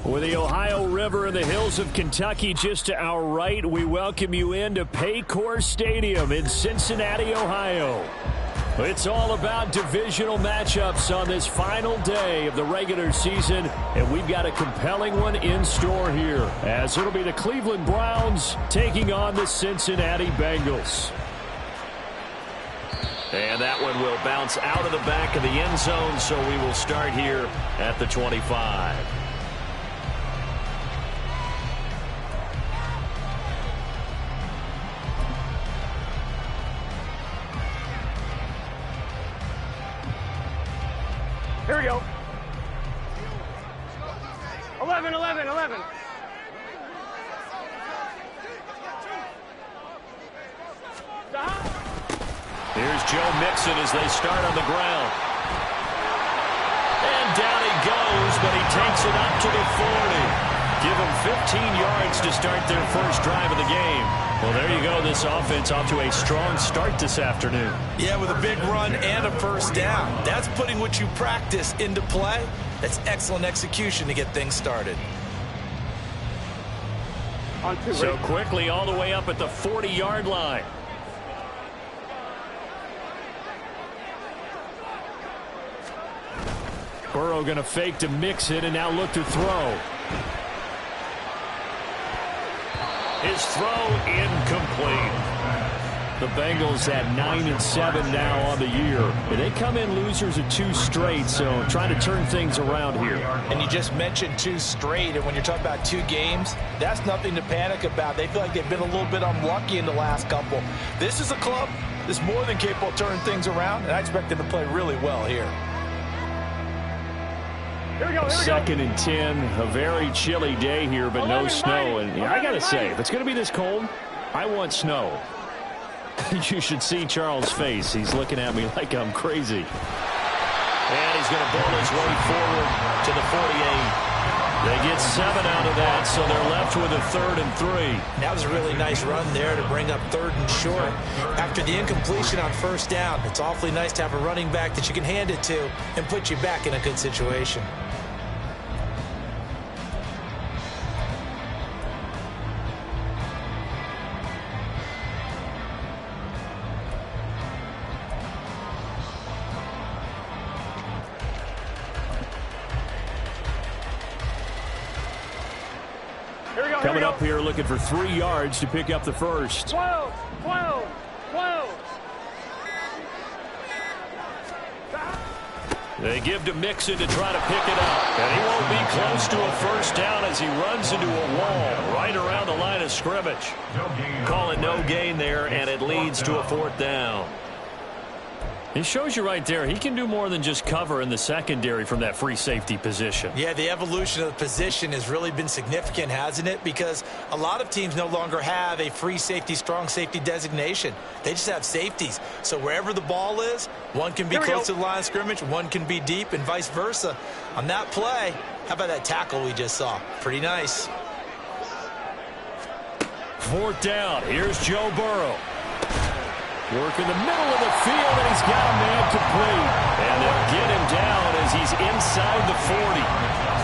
With the Ohio River and the hills of Kentucky just to our right, we welcome you into Paycor Stadium in Cincinnati, Ohio. It's all about divisional matchups on this final day of the regular season, and we've got a compelling one in store here, as it'll be the Cleveland Browns taking on the Cincinnati Bengals. And that one will bounce out of the back of the end zone, so we will start here at the 25. Here we go. 11, 11, 11. Here's Joe Mixon as they start on the ground. And down he goes, but he takes it up to the 40. Give them 15 yards to start their first drive of the game. Well, there you go. This offense off to a strong start this afternoon. Yeah, with a big run and a first down. That's putting what you practice into play. That's excellent execution to get things started. So quickly all the way up at the 40-yard line. Burrow going to fake to mix it and now look to throw. His throw incomplete. The Bengals at 9-7 now on the year. And they come in losers of 2 straight, so trying to turn things around here. And you just mentioned 2 straight, and when you're talking about 2 games, that's nothing to panic about. They feel like they've been a little bit unlucky in the last couple. This is a club that's more than capable of turning things around, and I expect them to play really well here. Here we go. 2nd and 10, a very chilly day here, but no snow. And I got to say, if it's going to be this cold, I want snow. You should see Charles' face. He's looking at me like I'm crazy. And he's going to bowl his way forward to the 48. They get 7 out of that, so they're left with a 3rd and 3. That was a really nice run there to bring up 3rd and short. After the incompletion on 1st down, it's awfully nice to have a running back that you can hand it to and put you back in a good situation. Coming up here looking for 3 yards to pick up the first. 12. They give to Mixon to try to pick it up. And he won't be close to a first down as he runs into a wall right around the line of scrimmage. Call it no gain there, and it leads to a 4th down. It shows you right there, he can do more than just cover in the secondary from that free safety position. Yeah, the evolution of the position has really been significant, hasn't it? Because a lot of teams no longer have a free safety, strong safety designation. They just have safeties. So wherever the ball is, one can be close to the line of scrimmage, one can be deep, and vice versa. On that play, how about that tackle we just saw? Pretty nice. 4th down. Here's Joe Burrow. Work in the middle of the field, and he's got a man complete. And they'll get him down as he's inside the 40.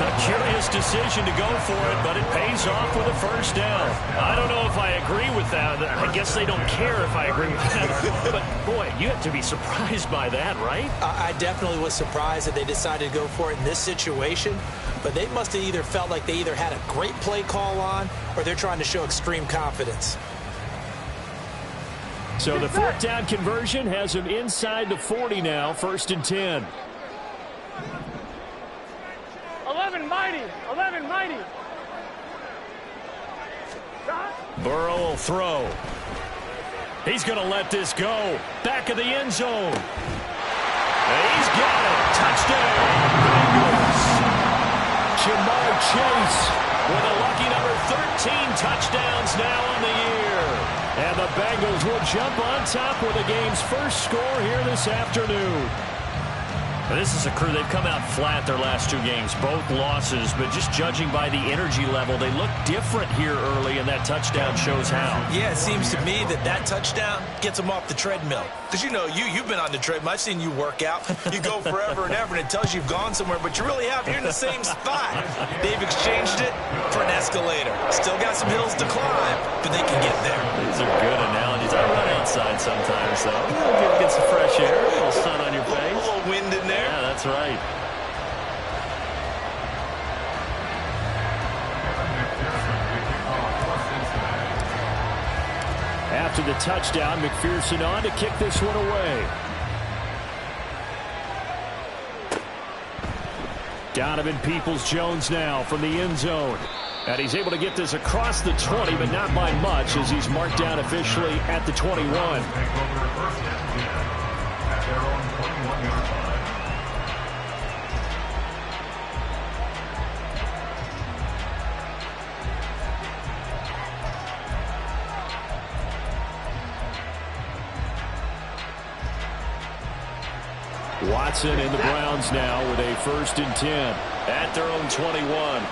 A curious decision to go for it, but it pays off with a first down. I don't know if I agree with that. I guess they don't care if I agree with that. But, boy, you have to be surprised by that, right? I definitely was surprised that they decided to go for it in this situation. But they must have either felt like they either had a great play call on or they're trying to show extreme confidence. So the 4th down conversion has him inside the 40 now, 1st and 10. 11 mighty. Burrow will throw. He's going to let this go. Back of the end zone. And he's got it. Touchdown, Bengals. Jamar Chase with a lucky number 13 touchdowns now on the year. And the Bengals will jump on top with the game's first score here this afternoon. This is a crew, they've come out flat their last 2 games, both losses, but just judging by the energy level, they look different here early, and that touchdown shows how. Yeah, it seems to me that touchdown gets them off the treadmill. Because, you know, you've been on the treadmill. I've seen you work out. You go forever and ever, and it tells you you've gone somewhere, but you really haven't. You're in the same spot. They've exchanged it for an escalator. Still got some hills to climb, but they can get there. These are good analogies. I run outside sometimes, though. Get some fresh air, a little sun on your face. A little wind in there. Yeah, that's right. After the touchdown, McPherson on to kick this one away. Donovan Peoples-Jones now from the end zone. And he's able to get this across the 20, but not by much as he's marked down officially at the 21. Watson and the Browns now with a 1st and 10 at their own 21.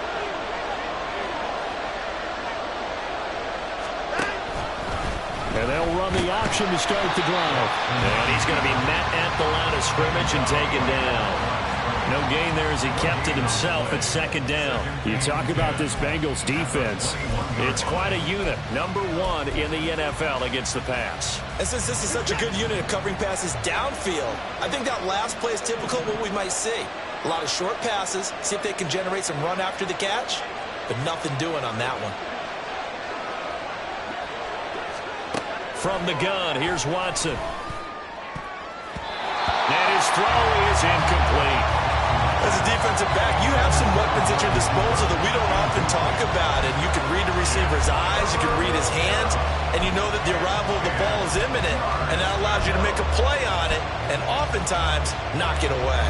And they'll run the option to start the drive. And he's going to be met at the line of scrimmage and taken down. No gain there as he kept it himself at 2nd down. You talk about this Bengals defense. It's quite a unit. Number 1 in the NFL against the pass. And since this is such a good unit of covering passes downfield, I think that last play is typical of what we might see. A lot of short passes, see if they can generate some run after the catch, but nothing doing on that one. From the gun, here's Watson. And his throw is incomplete. As a defensive back, you have some weapons at your disposal that we don't often talk about. And you can read the receiver's eyes, you can read his hands, and you know that the arrival of the ball is imminent. And that allows you to make a play on it and oftentimes knock it away.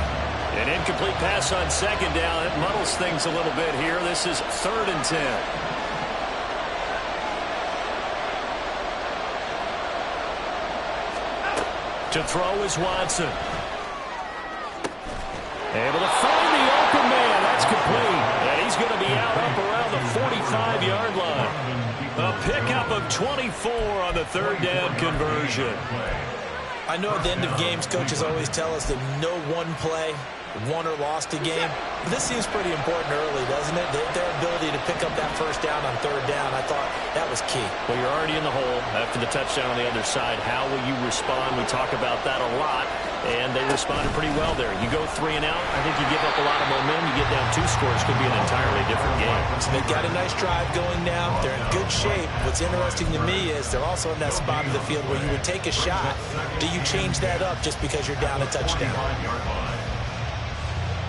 An incomplete pass on second down. It muddles things a little bit here. This is 3rd and 10. To throw is Watson. Able to find the open man. That's complete. And he's going to be out up around the 45-yard line. A pickup of 24 on the 3rd down conversion. I know at the end of games, coaches always tell us that no one play won or lost a game. But this seems pretty important early, doesn't it? Their ability to pick up that first down on 3rd down, I thought that was key. Well, you're already in the hole after the touchdown on the other side. How will you respond? We talk about that a lot, and they responded pretty well there. You go 3 and out, I think you give up a lot of momentum. You get down 2 scores, could be an entirely different game. So they've got a nice drive going now. They're in good shape. What's interesting to me is they're also in that spot of the field where you would take a shot. Do you change that up just because you're down a touchdown?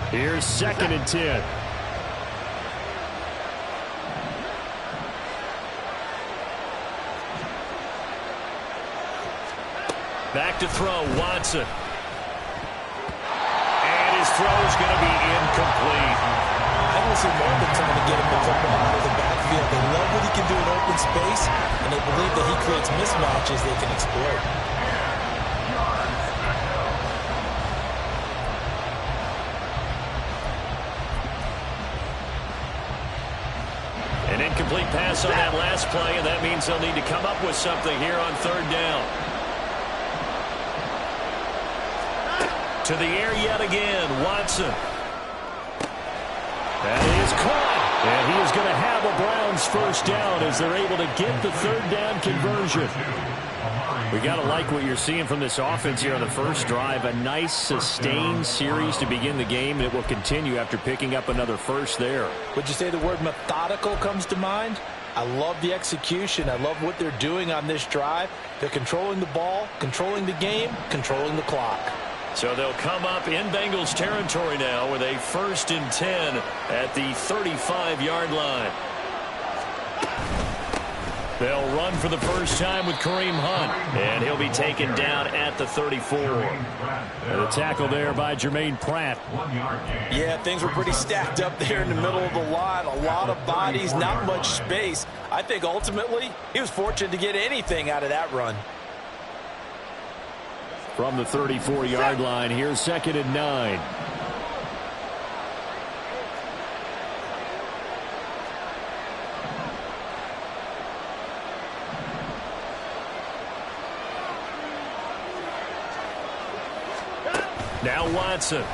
Here's 2nd and 10. Back to throw, Watson. And his throw is going to be incomplete. I don't see Marvin trying to get him the football out of the backfield. They love what he can do in open space, and they believe that he creates mismatches they can exploit. An incomplete pass on that last play, and that means they'll need to come up with something here on 3rd down. To the air yet again, Watson. That is caught, and he is going to have a Browns first down as they're able to get the 3rd down conversion. We got to like what you're seeing from this offense here on the first drive. A nice, sustained series to begin the game, and it will continue after picking up another first there. Would you say the word methodical comes to mind? I love the execution. I love what they're doing on this drive. They're controlling the ball, controlling the game, controlling the clock. So they'll come up in Bengals territory now with a 1st and 10 at the 35-yard line. They'll run for the first time with Kareem Hunt, and he'll be taken down at the 34. And a tackle there by Jermaine Pratt. Yeah, things were pretty stacked up there in the middle of the line. A lot of bodies, not much space. I think ultimately he was fortunate to get anything out of that run. From the 34-yard line, here's 2nd and 9. Now Watson. And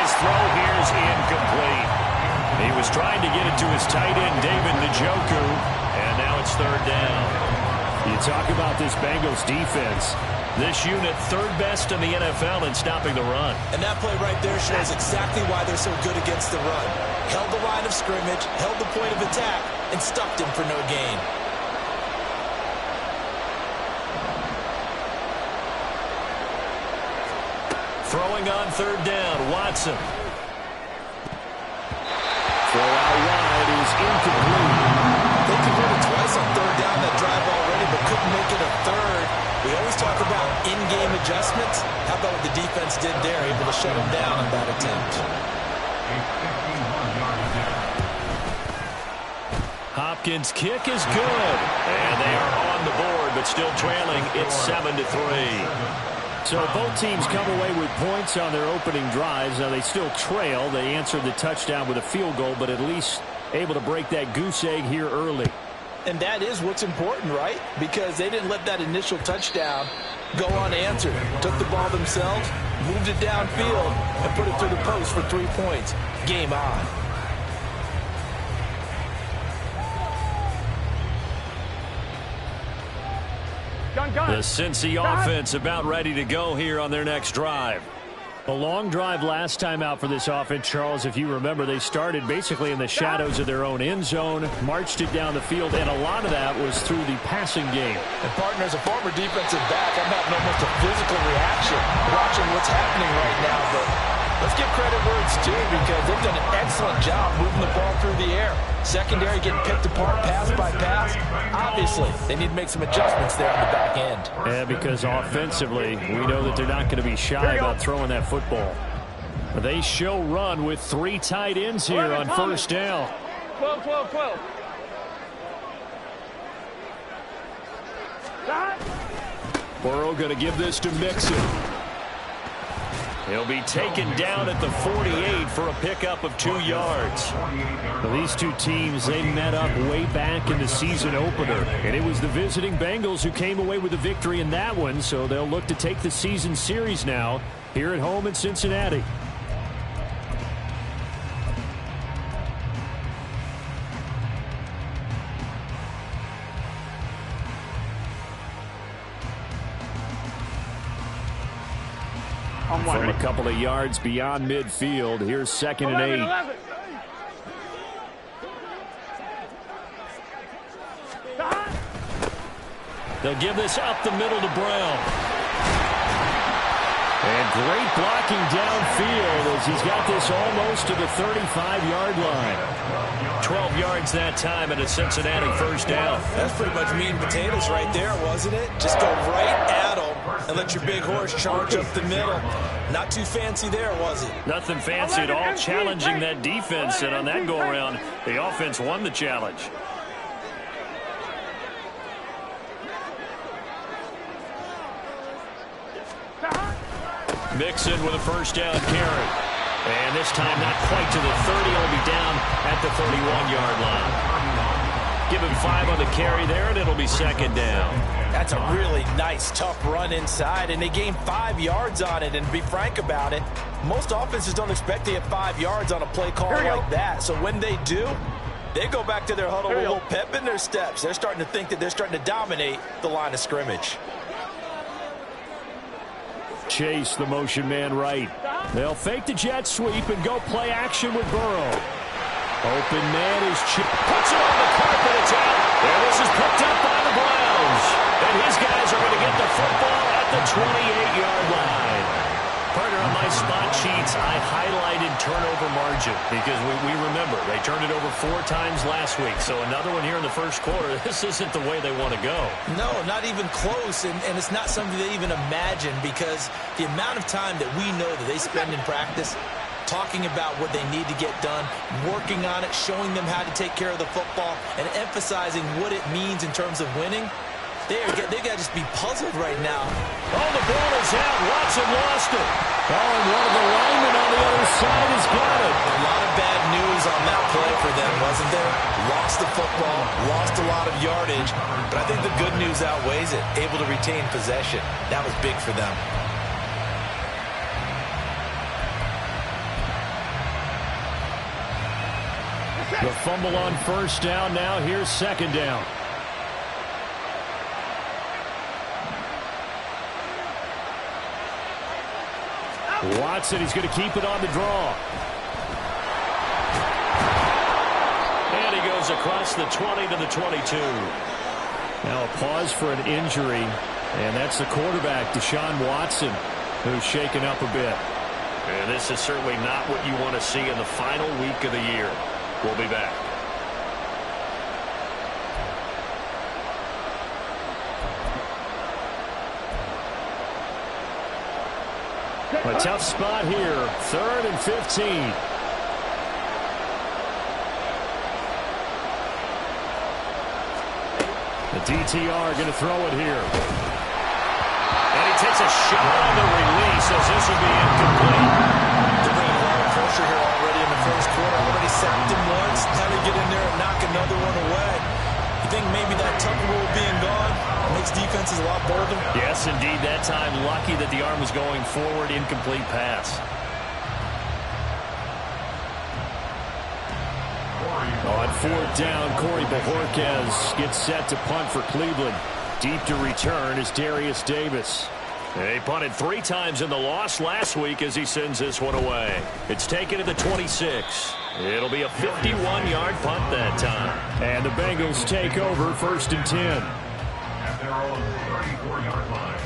his throw here is incomplete. He was trying to get it to his tight end, David Njoku, and now it's 3rd down. You talk about this Bengals defense. This unit 3rd best in the NFL in stopping the run. And that play right there shows exactly why they're so good against the run. Held the line of scrimmage, held the point of attack, and stuffed him for no gain. Throwing on 3rd down, Watson. Throw out wide is incomplete. They converted twice on 3rd down that drive already, but couldn't make it a 3rd. We always talk about in-game adjustments. How about what the defense did there, able to shut them down on that attempt. Hopkins' kick is good. And they are on the board, but still trailing. It's 7-3. So both teams come away with points on their opening drives. Now they still trail. They answered the touchdown with a field goal, but at least able to break that goose egg here early. And that is what's important, right? Because they didn't let that initial touchdown go unanswered. Took the ball themselves, moved it downfield, and put it through the post for 3 points. Game on. Gun. The Cincy offense about ready to go here on their next drive. A long drive last time out for this offense, Charles. If you remember, they started basically in the shadows of their own end zone, marched it down the field, and a lot of that was through the passing game. And, partner, as a former defensive back, I'm having almost a physical reaction watching what's happening right now. But let's give credit where it's due because they've done an excellent job moving the ball through the air. Secondary getting picked apart pass by pass. Obviously, they need to make some adjustments there on the back end. Yeah, because offensively, we know that they're not going to be shy about throwing that football. They show run with 3 tight ends here on first down. 12. Burrow going to give this to Mixon. He'll be taken down at the 48 for a pickup of 2 yards. Well, these two teams, they met up way back in the season opener, and it was the visiting Bengals who came away with the victory in that one, so they'll look to take the season series now here at home in Cincinnati. From a couple of yards beyond midfield, here's 2nd and 8. 11. They'll give this up the middle to Brown. And great blocking downfield as he's got this almost to the 35-yard line. 12 yards that time and a Cincinnati first down. That's pretty much meat and potatoes right there, wasn't it? Just go right at them and let your big horse charge up the middle. Not too fancy there, was it? Nothing fancy at all, challenging that defense, and on that go-around, the offense won the challenge. Mixon with a first down carry. And this time not quite to the 30. He'll be down at the 31-yard line. Give him 5 on the carry there, and it'll be 2nd down. That's a really nice, tough run inside, and they gained 5 yards on it. And to be frank about it, most offenses don't expect to get 5 yards on a play call like that. So when they do, they go back to their huddle with a little pep in their steps. They're starting to think that they're starting to dominate the line of scrimmage. Chase, the motion man right. They'll fake the jet sweep and go play action with Burrow. Open man is puts it on the carpet. It's out. And this is picked up by the Browns. And his guys are going to get the football at the 28-yard line. Partner, on my spot sheets, I highlighted turnover margin because we remember they turned it over 4 times last week. So another one here in the first quarter. This isn't the way they want to go. No, not even close. And it's not something they even imagine because the amount of time that we know that they spend in practice talking about what they need to get done, working on it, showing them how to take care of the football, and emphasizing what it means in terms of winning. They got to just be puzzled right now. Oh, the ball is out. Watson lost it. Oh, and one of the linemen on the other side has got it. A lot of bad news on that play for them, wasn't there? Lost the football, lost a lot of yardage, but I think the good news outweighs it. Able to retain possession. That was big for them. The fumble on first down. Now here's 2nd down. Watson, he's going to keep it on the draw. And he goes across the 20 to the 22. Now a pause for an injury, and that's the quarterback, Deshaun Watson, who's shaken up a bit. And this is certainly not what you want to see in the final week of the year. We'll be back. A tough spot here. 3rd and 15. The DTR going to throw it here. And he takes a shot on the release as this will be incomplete. They're bringing a lot of pressure here already in the first quarter. Already sacked him once. Time to get in there and knock another one away. You think maybe that Tucker rule being gone makes defenses a lot bolder? Yes, indeed. That time, lucky that the arm was going forward. Incomplete pass. On 4th down, Corey Bojorquez gets set to punt for Cleveland. Deep to return is Darius Davis. They punted 3 times in the loss last week as he sends this one away. It's taken to the 26. It'll be a 51-yard punt that time. And the Bengals take over 1st and 10. At their own 34-yard line.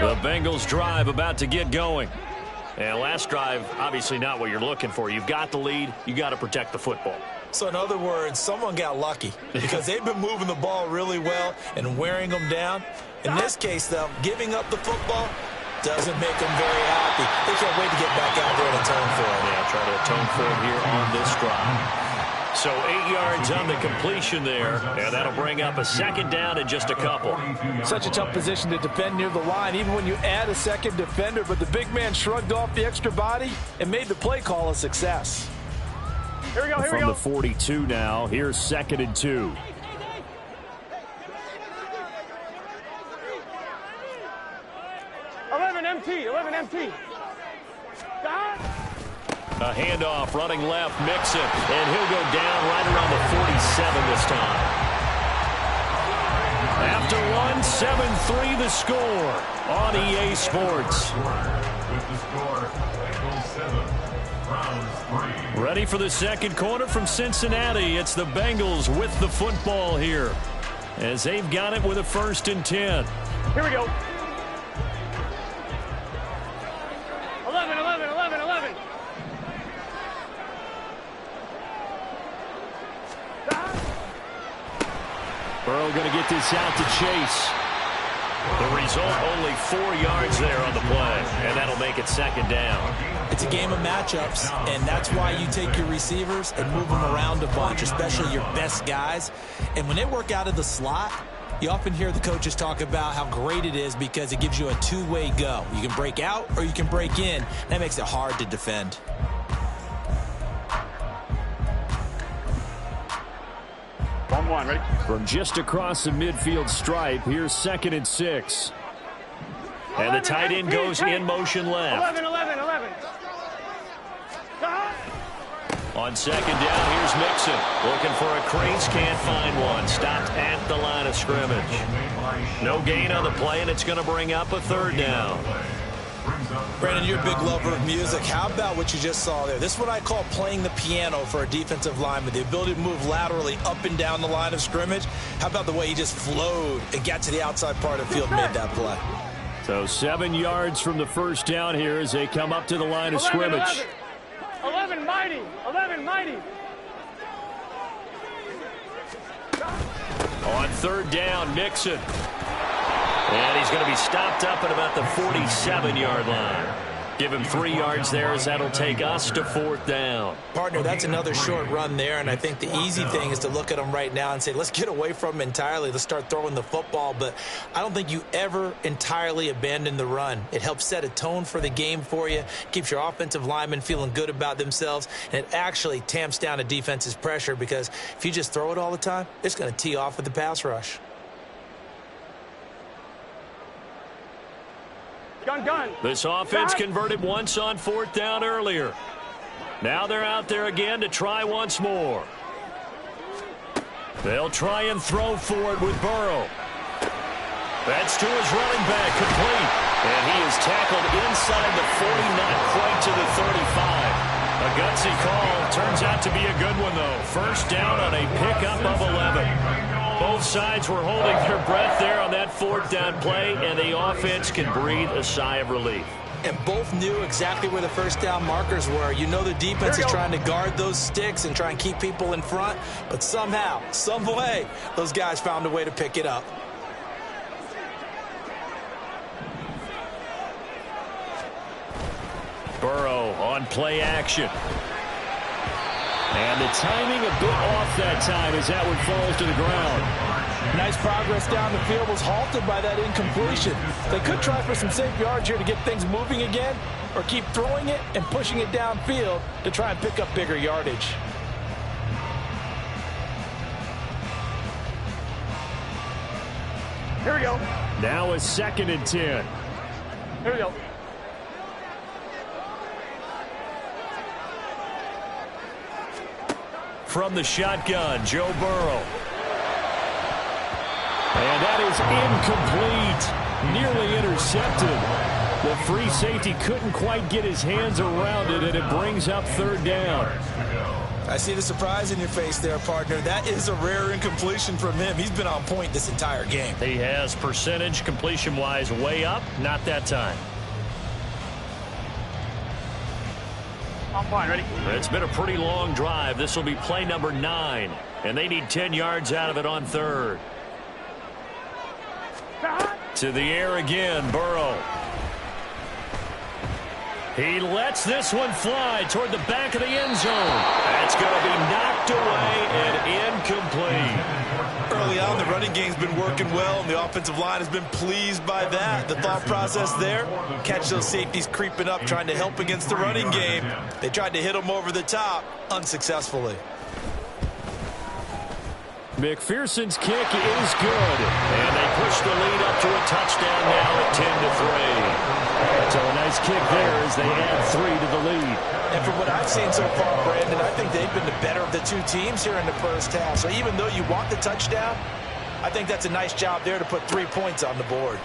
The Bengals drive about to get going. And last drive, obviously not what you're looking for. You've got the lead. You got to protect the football. So in other words, someone got lucky because they've been moving the ball really well and wearing them down. In this case, though, giving up the football doesn't make them very happy. They can't wait to get back out there and atone for it. Yeah, try to atone for it here on this drive. So 8 yards on the completion there, and that'll bring up a 2nd down in just a couple. Such a tough position to defend near the line, even when you add a 2nd defender, but the big man shrugged off the extra body and made the play call a success. Here we go, From the 42 now, here's 2nd and 2. Eleven MT. A handoff, running left, Mixon, and he'll go down right around the 47 this time. After one, 7-3 the score on EA Sports. With the score, Bengals 7, Browns 3. Ready for the 2nd quarter from Cincinnati. It's the Bengals with the football here as they've got it with a 1st and 10. Here we go. 11. Burrow going to get this out to Chase. The result, only 4 yards there on the play, and that'll make it 2nd down. It's a game of matchups, and that's why you take your receivers and move them around a bunch, especially your best guys. And when they work out of the slot, you often hear the coaches talk about how great it is because it gives you a two-way go. You can break out or you can break in. That makes it hard to defend. One, ready? From just across the midfield stripe, here's 2nd and 6. And the tight end goes in motion left. 11. On 2nd down, here's Mixon. Looking for a crease, can't find one. Stopped at the line of scrimmage. No gain on the play, and it's going to bring up a 3rd down. Brandon, you're a big lover of music. How about what you just saw there? This is what I call playing the piano for a defensive lineman, the ability to move laterally up and down the line of scrimmage. How about the way he just flowed and got to the outside part of the field and made that play? So 7 yards from the 1st down here as they come up to the line of scrimmage. 11 mighty. On 3rd down, Mixon. And he's going to be stopped up at about the 47-yard line. Give him 3 yards there as that'll take us to 4th down. Partner, that's another short run there, and I think the easy thing is to look at him right now and say, let's get away from him entirely. Let's start throwing the football, but I don't think you ever entirely abandon the run. It helps set a tone for the game for you, keeps your offensive linemen feeling good about themselves, and it actually tamps down a defense's pressure because if you just throw it all the time, it's going to tee off with the pass rush. Gun. This offense converted once on 4th down earlier. Now they're out there again to try once more. They'll try and throw for it with Burrow. That's to his running back, complete. And he is tackled inside the 40, not quite to the 35. A gutsy call. Turns out to be a good one, though. 1st down on a pickup of 11. Both sides were holding their breath there on that 4th down play, and the offense can breathe a sigh of relief. And both knew exactly where the 1st down markers were. You know the defense is trying to guard those sticks and try and keep people in front, but somehow, some way, those guys found a way to pick it up. Burrow on play action. And the timing a bit off that time as that one falls to the ground. Nice progress down the field was halted by that incompletion. They could try for some safe yards here to get things moving again, or keep throwing it and pushing it downfield to try and pick up bigger yardage. Here we go. Now a 2nd and 10. Here we go. From the shotgun, Joe Burrow. And that is incomplete. Nearly intercepted. The free safety couldn't quite get his hands around it, and it brings up 3rd down. I see the surprise in your face there, partner. That is a rare incompletion from him. He's been on point this entire game. He has percentage completion-wise way up. Not that time. I'm fine. Ready? It's been a pretty long drive. This will be play number 9, and they need 10 yards out of it on 3rd. To the air again, Burrow. He lets this one fly toward the back of the end zone. That's going to be knocked away and incomplete. Early on, the running game's been working well, and the offensive line has been pleased by that. The thought process there, catch those safeties creeping up, trying to help against the running game. They tried to hit them over the top, unsuccessfully. McPherson's kick is good, and they push the lead up to a touchdown now at 10-3. So a nice kick there as they add 3 to the lead. And from what I've seen so far, Brandon, I think they've been the better of the two teams here in the first half. So even though you want the touchdown, I think that's a nice job there to put 3 points on the board.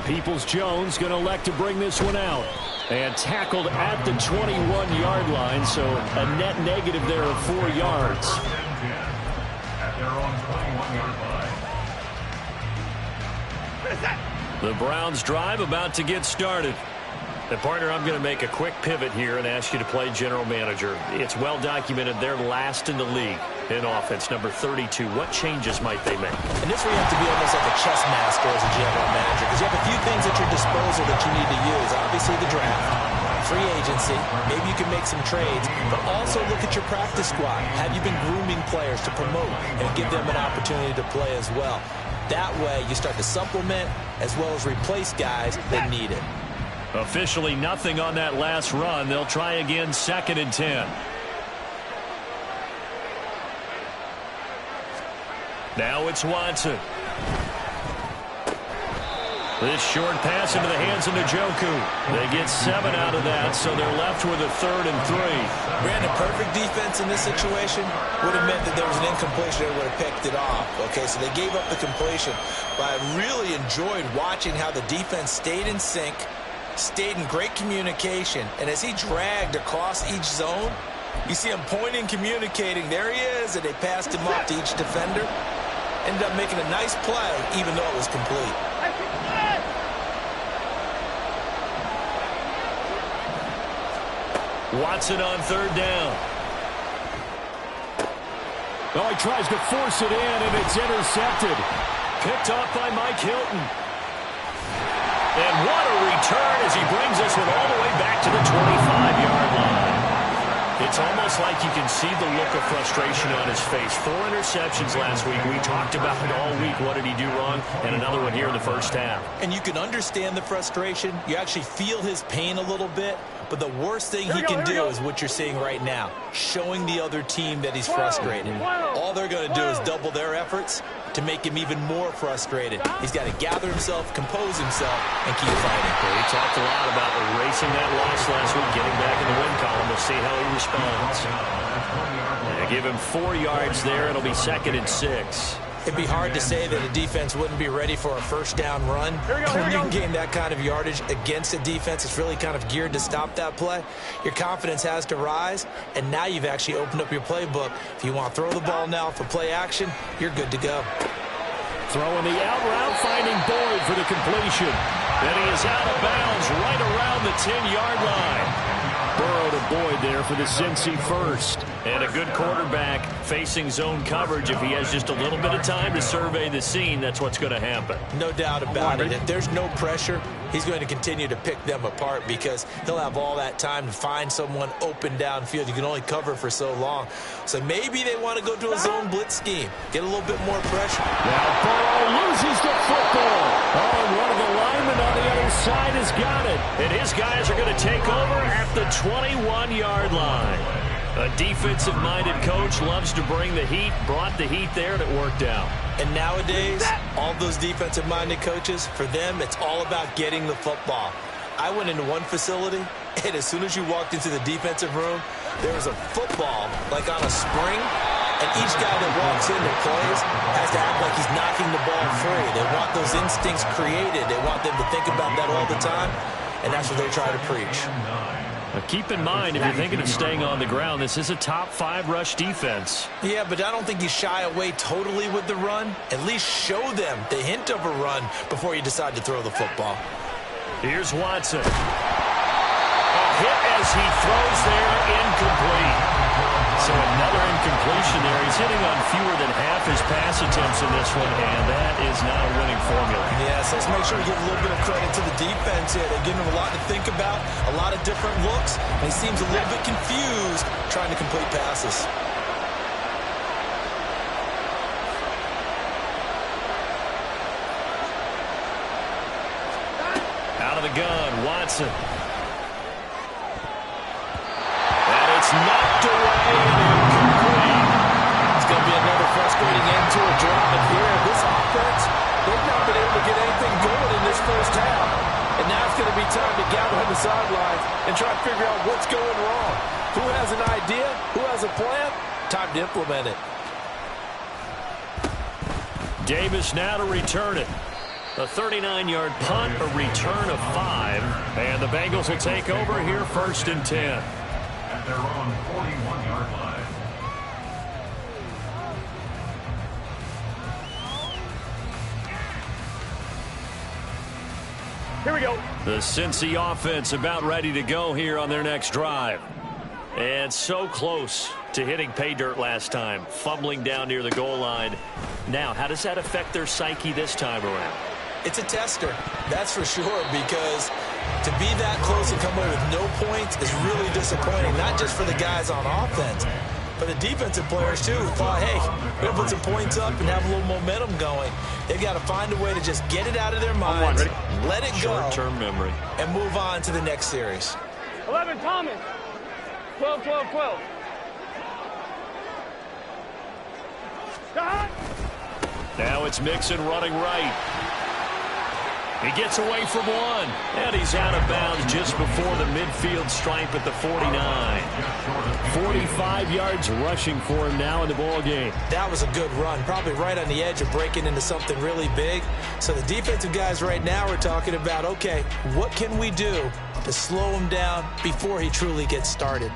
Peoples-Jones going to elect to bring this one out. And tackled at the 21-yard line, so a net negative there of 4 yards. At their own 21-yard line. The Browns drive about to get started. And partner, I'm going to make a quick pivot here and ask you to play general manager. It's well documented they're last in the league in offense, number 32. What changes might they make? And this where you have to be almost like a chess master as a general manager, because you have a few things at your disposal that you need to use. Obviously the draft, free agency, maybe you can make some trades, but also look at your practice squad. Have you been grooming players to promote and give them an opportunity to play as well? That way you start to supplement as well as replace guys that need it. Officially nothing on that last run. They'll try again, 2nd and 10. Now it's Watson. This short pass into the hands of Njoku. They get 7 out of that, so they're left with a 3rd and 3. Brandon, perfect defense in this situation would have meant that there was an incompletion. They would have picked it off. Okay, so they gave up the completion. But I really enjoyed watching how the defense stayed in sync, stayed in great communication, and as he dragged across each zone, you see him pointing, communicating. There he is, and they passed him off to each defender. Ended up making a nice play, even though it was complete. Watson on 3rd down. Oh, he tries to force it in, and it's intercepted. Picked off by Mike Hilton. And what a return as he brings this one all the way back to the 25-yard line. It's almost like you can see the look of frustration on his face. 4 interceptions last week. We talked about it all week. What did he do wrong? And another one here in the first half. And you can understand the frustration. You actually feel his pain a little bit. But the worst thing he can do is what you're seeing right now, showing the other team that he's frustrated. All they're going to do is double their efforts to make him even more frustrated. He's got to gather himself, compose himself, and keep fighting. Well, he talked a lot about erasing that loss last week, getting back in the win column. We'll see how he responds. They give him 4 yards there. It'll be 2nd and 6. It'd be hard to say that a defense wouldn't be ready for a first down run. When you can gain that kind of yardage against a defense that's really kind of geared to stop that play, your confidence has to rise, and now you've actually opened up your playbook. If you want to throw the ball now for play action, you're good to go. Throwing the out route, finding Boyd for the completion. Then he is out of bounds right around the 10-yard line. Burrow to Boyd there for the Cincy first. And a good quarterback facing zone coverage. If he has just a little bit of time to survey the scene, that's what's going to happen. No doubt about it. If there's no pressure, he's going to continue to pick them apart because he'll have all that time to find someone open downfield. You can only cover for so long. So maybe they want to go to a zone blitz scheme, get a little bit more pressure. Now Burrow loses the football. Oh, and one of the linemen on the other side has got it. And his guys are going to take over at the 21-yard line. A defensive-minded coach loves to bring the heat, brought the heat there, and it worked out. And nowadays, all those defensive-minded coaches, for them, it's all about getting the football. I went into one facility, and as soon as you walked into the defensive room, there was a football, like on a spring, and each guy that walks in that plays has to act like he's knocking the ball free. They want those instincts created. They want them to think about that all the time, and that's what they try to preach. Keep in mind, if you're thinking of staying on the ground, this is a top-5 rush defense. Yeah, but I don't think you shy away totally with the run. At least show them the hint of a run before you decide to throw the football. Here's Watson. A hit as he throws there, incomplete. So another incompletion there. He's hitting on fewer than half his pass attempts in this one, and that is not a winning formula. Yes, let's make sure we give a little bit of credit to the defense here. They're giving him a lot to think about, a lot of different looks, and he seems a little bit confused trying to complete passes. Out of the gun, Watson. And it's knocked away and incomplete. It's going to be another frustrating end to a drive here. This offense, they've not been able to get anything going in this first half. And now it's going to be time to gather on the sidelines and try to figure out what's going wrong. Who has an idea? Who has a plan? Time to implement it. Davis now to return it. A 39-yard punt, a return of 5. And the Bengals will take over here 1st and 10. At their own 41-yard line. Here we go. The Cincy offense about ready to go here on their next drive. And so close to hitting pay dirt last time, fumbling down near the goal line. Now, how does that affect their psyche this time around? It's a tester, that's for sure, because to be that close and come away with no points is really disappointing, not just for the guys on offense, but the defensive players, too, who thought, hey, we're going to put some points up and have a little momentum going. They've got to find a way to just get it out of their minds, let it go, short-term memory, and move on to the next series. 11, Thomas. 12, 12, 12. Now it's Mixon running right. He gets away from one, and he's out of bounds just before the midfield stripe at the 49. 45 yards rushing for him now in the ball game. That was a good run, probably right on the edge of breaking into something really big. So the defensive guys right now are talking about, okay, what can we do to slow him down before he truly gets started?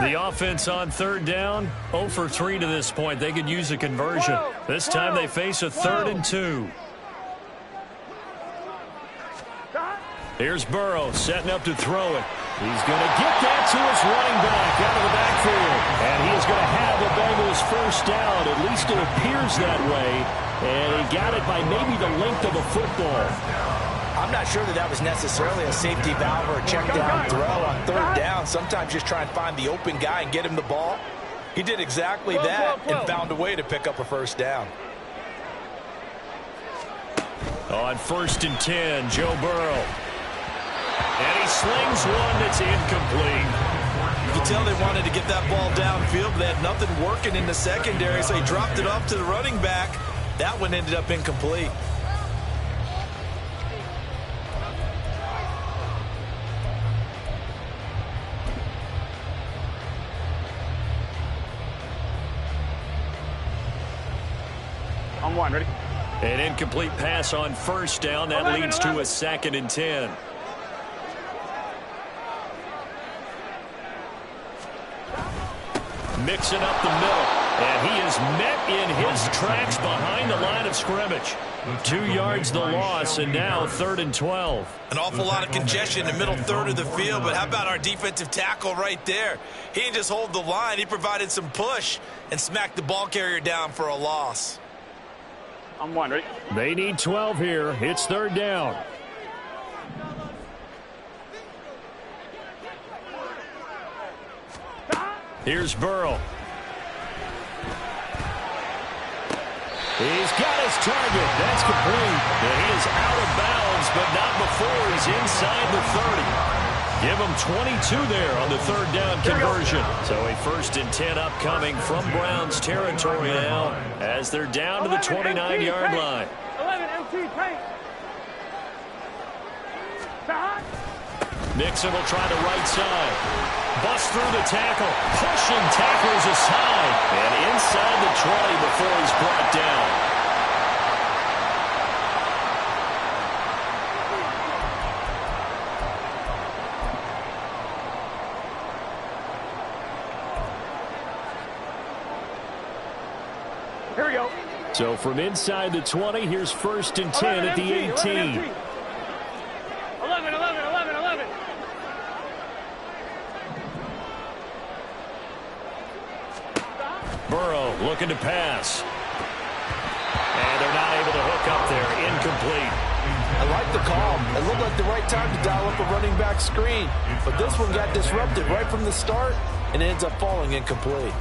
The offense on 3rd down, 0 for 3 to this point. They could use a conversion. This time they face a 3rd and 2. Here's Burrow setting up to throw it. He's going to get that to his running back out of the backfield. And he is going to have the Bengals first down. At least it appears that way. And he got it by maybe the length of a football. I'm not sure that was necessarily a safety valve or a check down throw on 3rd down. Sometimes just try and find the open guy and get him the ball. He did exactly that and found a way to pick up a first down. On 1st and 10, Joe Burrow. And he slings one that's incomplete. You can tell they wanted to get that ball downfield, but they had nothing working in the secondary, so he dropped it off to the running back. That one ended up incomplete. On 1, ready? An incomplete pass on 1st down. That leads to a 2nd and 10. Mixing up the middle. And he is met in his tracks behind the line of scrimmage. 2 yards the loss, and now 3rd and 12. An awful lot of congestion in the middle third of the field, but how about our defensive tackle right there? He didn't just hold the line. He provided some push and smacked the ball carrier down for a loss. I'm one, ready? They need 12 here. It's 3rd down. Here's Burrow. He's got his target. That's complete. And he is out of bounds, but not before he's inside the 30. Give him 22 there on the 3rd down conversion. So a 1st and 10 upcoming from Browns territory now as they're down to the 29-yard line. 11 MT paint. Nixon will try the right side. Bust through the tackle. Pushing tackles aside. And inside the 20 before he's brought down. Here we go. So from inside the 20, here's 1st and 10 at the 18. 11, 11, 11, 11. Burrow looking to pass. And they're not able to hook up there. Incomplete. I like the call. It looked like the right time to dial up a running back screen. But this one got disrupted right from the start and ends up falling incomplete.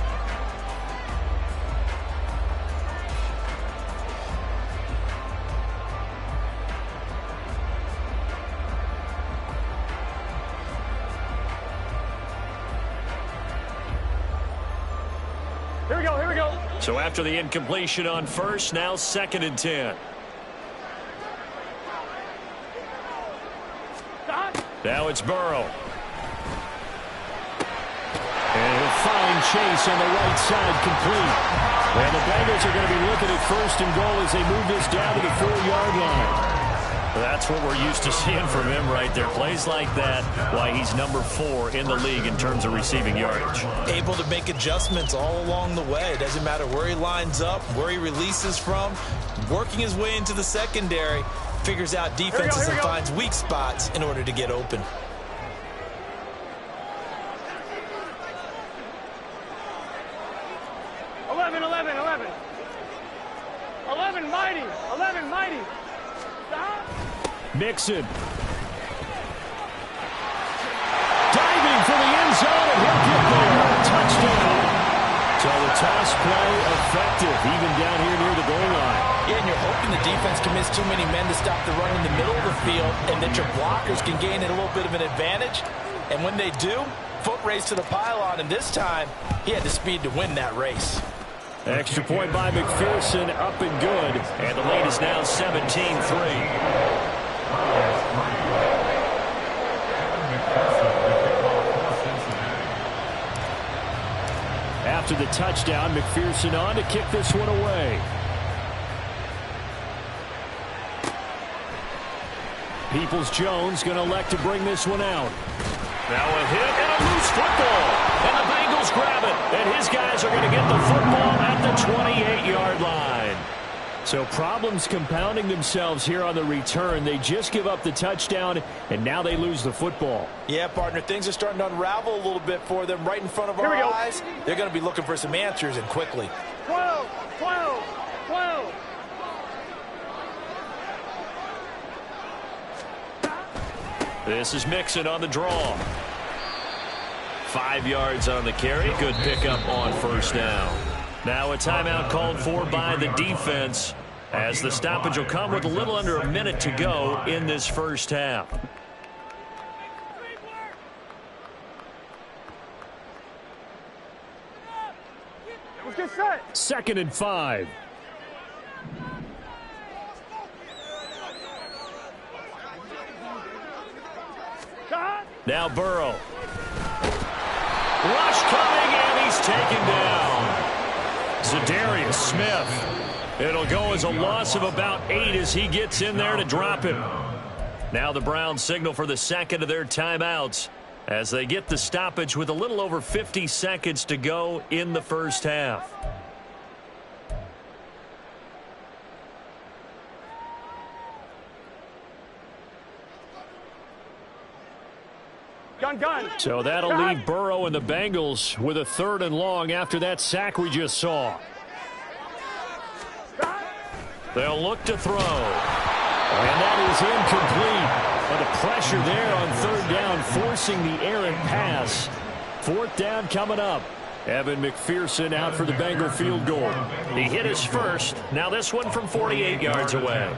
Here we go. So after the incompletion on 1st, now 2nd and 10. Now it's Burrow. And he'll find Chase on the right side, complete. And the Bengals are going to be looking at 1st and goal as they move this down to the 4-yard line. That's what we're used to seeing from him right there. Plays like that, why he's number 4 in the league in terms of receiving yardage. Able to make adjustments all along the way. It doesn't matter where he lines up, where he releases from. Working his way into the secondary, figures out defenses and finds weak spots in order to get open. Mighty. Mixon. Diving for the end zone, and he'll get there. Touchdown. So the toss play effective, even down here near the goal line. Yeah, and you're hoping the defense commits too many men to stop the run in the middle of the field and that your blockers can gain a little bit of an advantage. And when they do, foot race to the pylon, and this time he had the speed to win that race. Extra point by McPherson, up and good. And the lead is now 17-3. After the touchdown, McPherson on to kick this one away. Peoples-Jones going to elect to bring this one out. Now a hit and a loose football. And the Bengals grab it. And his guys are going to get the football at the 28-yard line. So problems compounding themselves here on the return. They just give up the touchdown, and now they lose the football. Yeah, partner, things are starting to unravel a little bit for them right in front of our eyes. They're going to be looking for some answers, and quickly. 12. This is Mixon on the draw. 5 yards on the carry. Good pickup on first down. Now a timeout called for by the defense as the stoppage will come with a little under a minute to go in this first half. Let's get set. 2nd and 5. Now Burrow. Rush coming, and he's taken down. Za'Darius Smith. It'll go as a loss of about 8 as he gets in there to drop him. Now the Browns signal for the second of their timeouts as they get the stoppage with a little over 50 seconds to go in the first half. Gun. So that'll leave Burrow and the Bengals with a 3rd and long after that sack we just saw. They'll look to throw. And that is incomplete. But the pressure there on 3rd down, forcing the errant pass. 4th down coming up. Evan McPherson out for the Bengal field goal. He hit his first. Now this one from 48 yards away.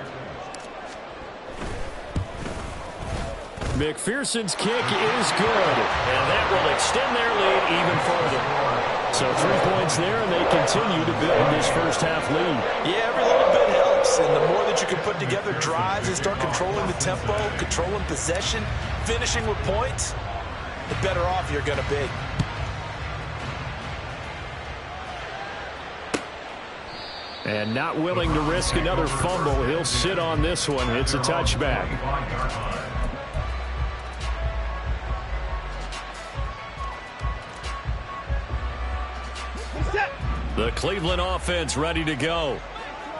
McPherson's kick is good. And that will extend their lead even further. So 3 points there, and they continue to build this first half lead. Yeah, every little bit helps. And the more that you can put together drives and start controlling the tempo, controlling possession, finishing with points, the better off you're going to be. And not willing to risk another fumble. He'll sit on this one. It's a touchback. The Cleveland offense ready to go.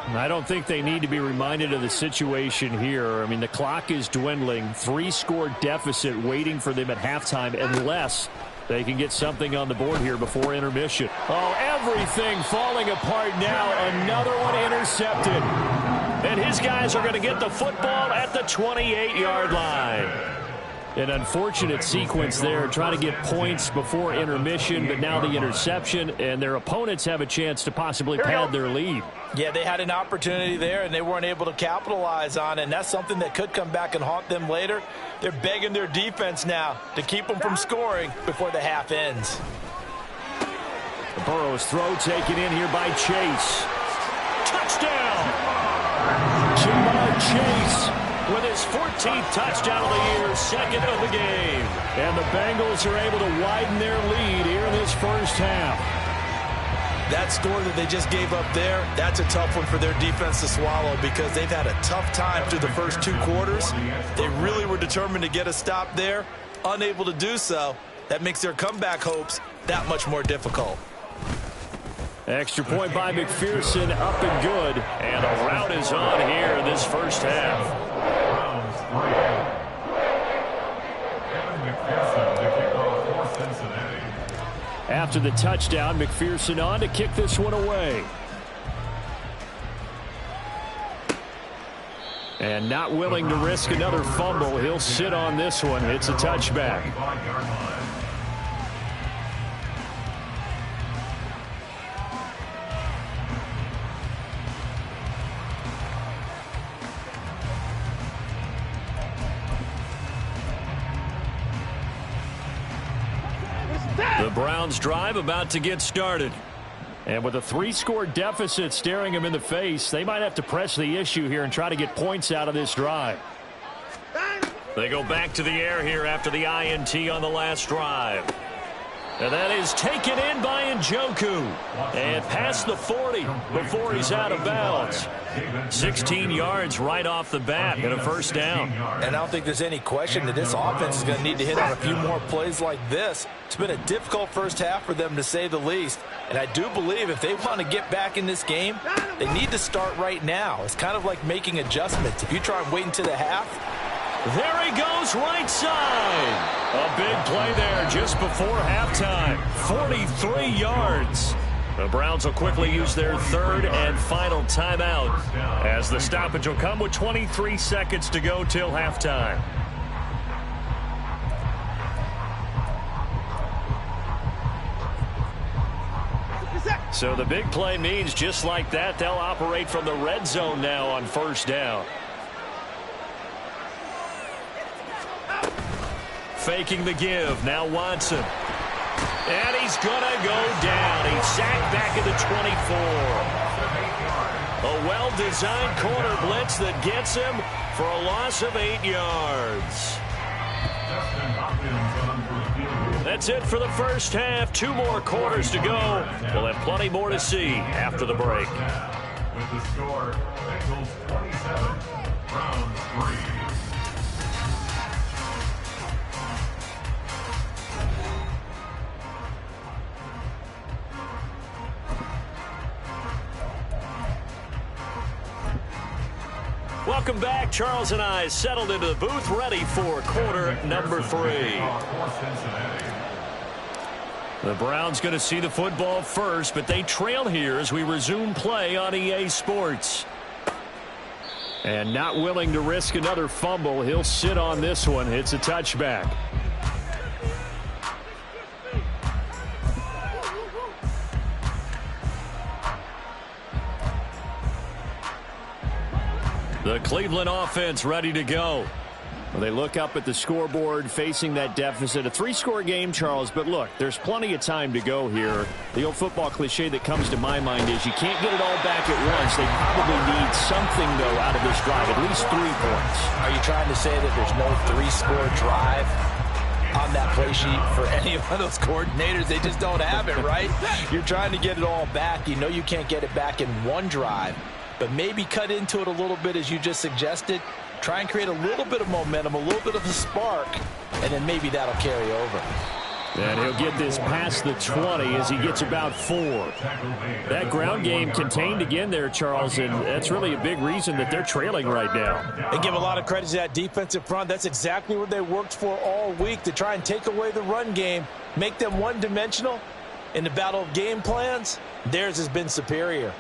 I don't think they need to be reminded of the situation here. I mean, the clock is dwindling. 3-score deficit waiting for them at halftime unless they can get something on the board here before intermission. Oh, everything falling apart now. Another one intercepted. And his guys are going to get the football at the 28-yard line. An unfortunate sequence there, trying to get points before intermission, but now the interception, and their opponents have a chance to possibly pad their lead. Yeah, they had an opportunity there, and they weren't able to capitalize on it, and that's something that could come back and haunt them later. They're begging their defense now to keep them from scoring before the half ends. Burrow's throw taken in here by Chase. Touchdown! Jamar Chase with his 14th touchdown of the year, 2nd of the game. And the Bengals are able to widen their lead here in this first half. That score that they just gave up there, that's a tough one for their defense to swallow because they've had a tough time through the first 2 quarters. They really were determined to get a stop there, unable to do so. That makes their comeback hopes that much more difficult. Extra point by McPherson, up and good. And a rout is on here in this first half. After the touchdown, McPherson on to kick this one away. And not willing to risk another fumble. He'll sit on this one. It's a touchback. The Browns drive about to get started. And with a 3-score deficit staring them in the face, they might have to press the issue here and try to get points out of this drive. They go back to the air here after the INT on the last drive. And that is taken in by Njoku. And past the 40 before he's out of bounds. 16 yards right off the bat and a first down. And I don't think there's any question that this offense is going to need to hit on a few more plays like this. It's been a difficult first half for them, to say the least. And I do believe if they want to get back in this game, they need to start right now. It's kind of like making adjustments. If you try and wait until the half. There he goes, right side. A big play there just before halftime. 43 yards. The Browns will quickly use their 3rd and final timeout as the stoppage will come with 23 seconds to go till halftime. So the big play means just like that, they'll operate from the red zone now on first down. Faking the give. Now Watson. And he's going to go down. He's sacked back at the 24. A well-designed corner blitz that gets him for a loss of 8 yards. That's it for the first half. 2 more quarters to go. We'll have plenty more to see after the break. With the score, Bengals 27, Browns 3. Welcome back. Charles and I settled into the booth, ready for quarter number 3. The Browns going to see the football first, but they trail here as we resume play on EA Sports. And not willing to risk another fumble, he'll sit on this one. It's a touchback. The Cleveland offense ready to go. Well, they look up at the scoreboard facing that deficit. A 3-score game, Charles, but look, there's plenty of time to go here. The old football cliche that comes to my mind is you can't get it all back at once. They probably need something, though, out of this drive, at least 3 points. Are you trying to say that there's no 3-score drive on that play sheet for any one of those coordinators? They just don't have it, right? You're trying to get it all back. You know you can't get it back in one drive, but maybe cut into it a little bit as you just suggested. Try and create a little bit of momentum, a little bit of a spark, and then maybe that'll carry over. And he'll get this past the 20 as he gets about 4. That ground game contained again there, Charles, and that's really a big reason that they're trailing right now. They give a lot of credit to that defensive front. That's exactly what they worked for all week, to try and take away the run game, make them one-dimensional. In the battle of game plans, theirs has been superior.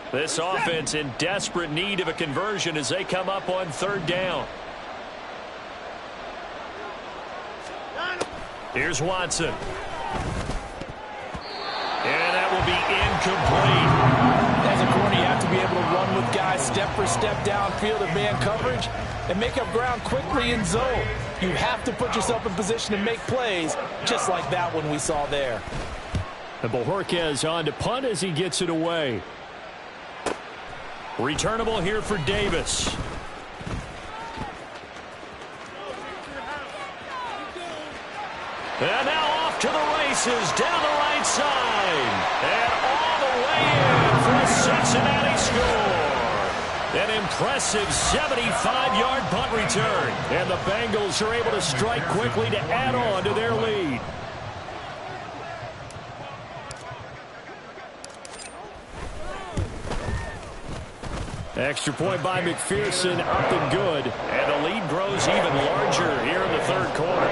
This offense in desperate need of a conversion as they come up on 3rd down. Here's Watson. And that will be incomplete. As a corner, you have to be able to run with guys step for step downfield in man coverage and make up ground quickly in zone. You have to put yourself in position to make plays, just like that one we saw there. And Bojorquez on to punt as he gets it away. Returnable here for Davis. And now off to the races down the right side. And all the way in for a Cincinnati score. An impressive 75-yard punt return. And the Bengals are able to strike quickly to add on to their lead. Extra point by McPherson, up and good. And the lead grows even larger here in the 3rd quarter.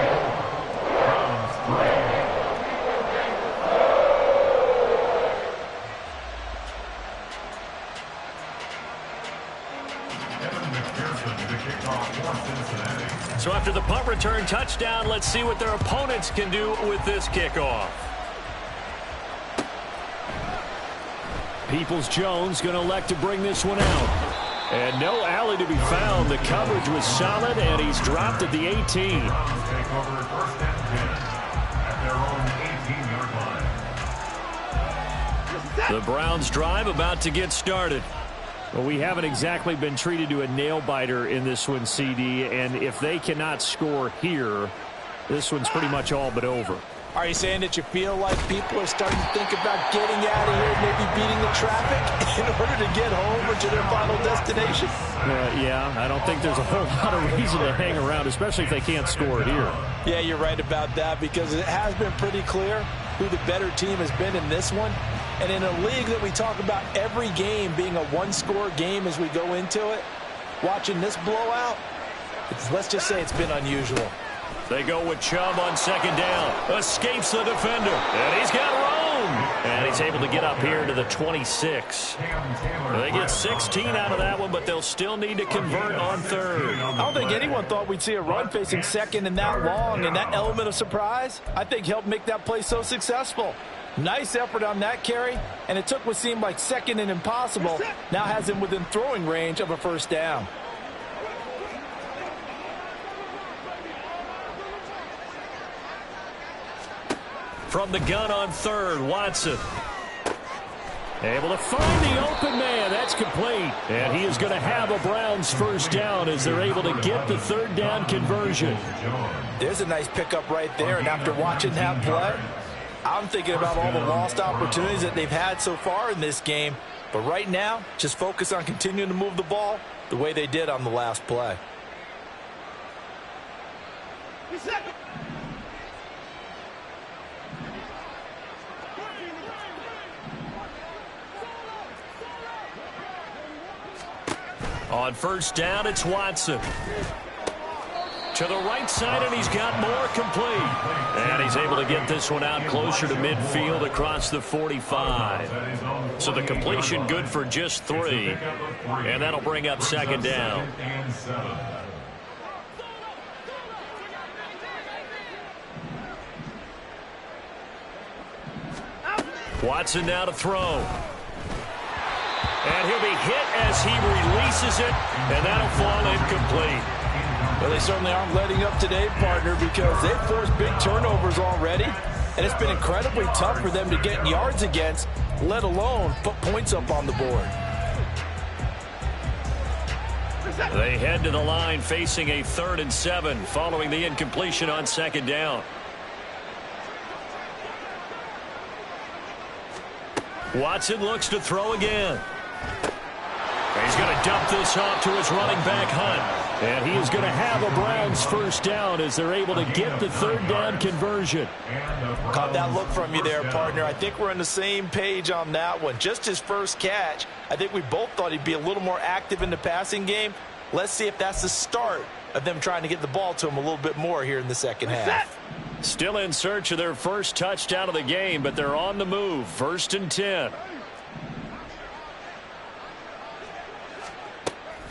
So after the punt return touchdown, let's see what their opponents can do with this kickoff. Peoples-Jones going to elect to bring this one out. And no alley to be found. The coverage was solid, and he's dropped at the 18. Take over 1st and 10 at their own 18-yard line. The Browns drive about to get started. Well, we haven't exactly been treated to a nail-biter in this one, CD, and if they cannot score here, this one's pretty much all but over. Are you saying that you feel like people are starting to think about getting out of here, maybe beating the traffic in order to get home or to their final destination? Yeah, I don't think there's a whole lot of reason to hang around, especially if they can't score here. Yeah, you're right about that, because it has been pretty clear who the better team has been in this one. And in a league that we talk about every game being a 1-score game as we go into it, watching this blowout, let's just say it's been unusual. They go with Chubb on 2nd down. Escapes the defender. And he's got room. And he's able to get up here to the 26. They get 16 out of that one, but they'll still need to convert on 3rd. I don't think anyone thought we'd see a run facing 2nd and that long, and that element of surprise, I think, helped make that play so successful. Nice effort on that carry, and it took what seemed like 2nd and impossible, now has him within throwing range of a 1st down. From the gun on 3rd, Watson. Able to find the open man. That's complete. And he is going to have a Browns 1st down as they're able to get the 3rd down conversion. There's a nice pickup right there, and after watching that play, I'm thinking about all the lost opportunities that they've had so far in this game. But right now, just focus on continuing to move the ball the way they did on the last play. On first down, it's Watson. To the right side, and he's got more complete. And he's able to get this one out closer to midfield across the 45. So the completion good for just 3. And that'll bring up second down. Watson now to throw. And he'll be hit as he releases it, and that'll fall incomplete. Well, they certainly aren't letting up today, partner, because they've forced big turnovers already, and it's been incredibly tough for them to get yards against, let alone put points up on the board. They head to the line facing a 3rd and 7 following the incompletion on second down. Watson looks to throw again. He's going to dump this off to his running back, Hunt. And he is going to have a Browns first down as they're able to get the 3rd down conversion. Caught that look from you there, partner. I think we're on the same page on that one. Just his first catch. I think we both thought he'd be a little more active in the passing game. Let's see if that's the start of them trying to get the ball to him a little bit more here in the second half. Still in search of their first touchdown of the game, but they're on the move. 1st and 10.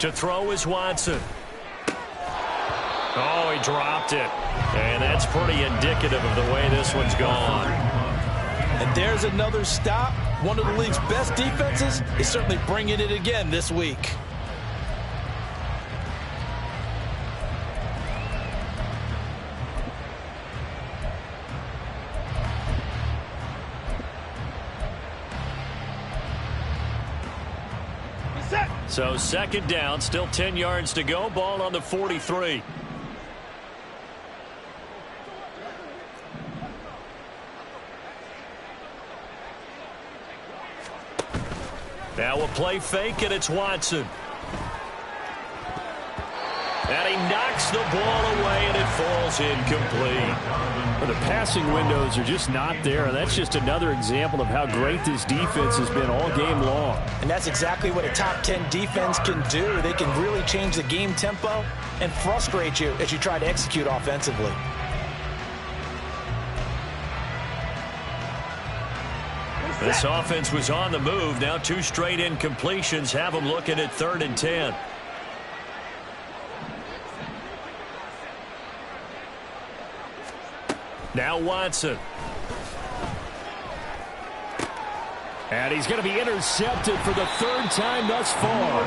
To throw is Watson. Oh, he dropped it. And that's pretty indicative of the way this one's gone. And there's another stop. One of the league's best defenses is certainly bringing it again this week. So second down, still 10 yards to go. Ball on the 43. Now we'll play fake, and it's Watson. And he knocks the ball away, and it falls incomplete. Well, the passing windows are just not there, and that's just another example of how great this defense has been all game long. And that's exactly what a top 10 defense can do. They can really change the game tempo and frustrate you as you try to execute offensively. This offense was on the move. Now 2 straight incompletions have them looking at 3rd and 10. Now Watson. And he's going to be intercepted for the 3rd time thus far.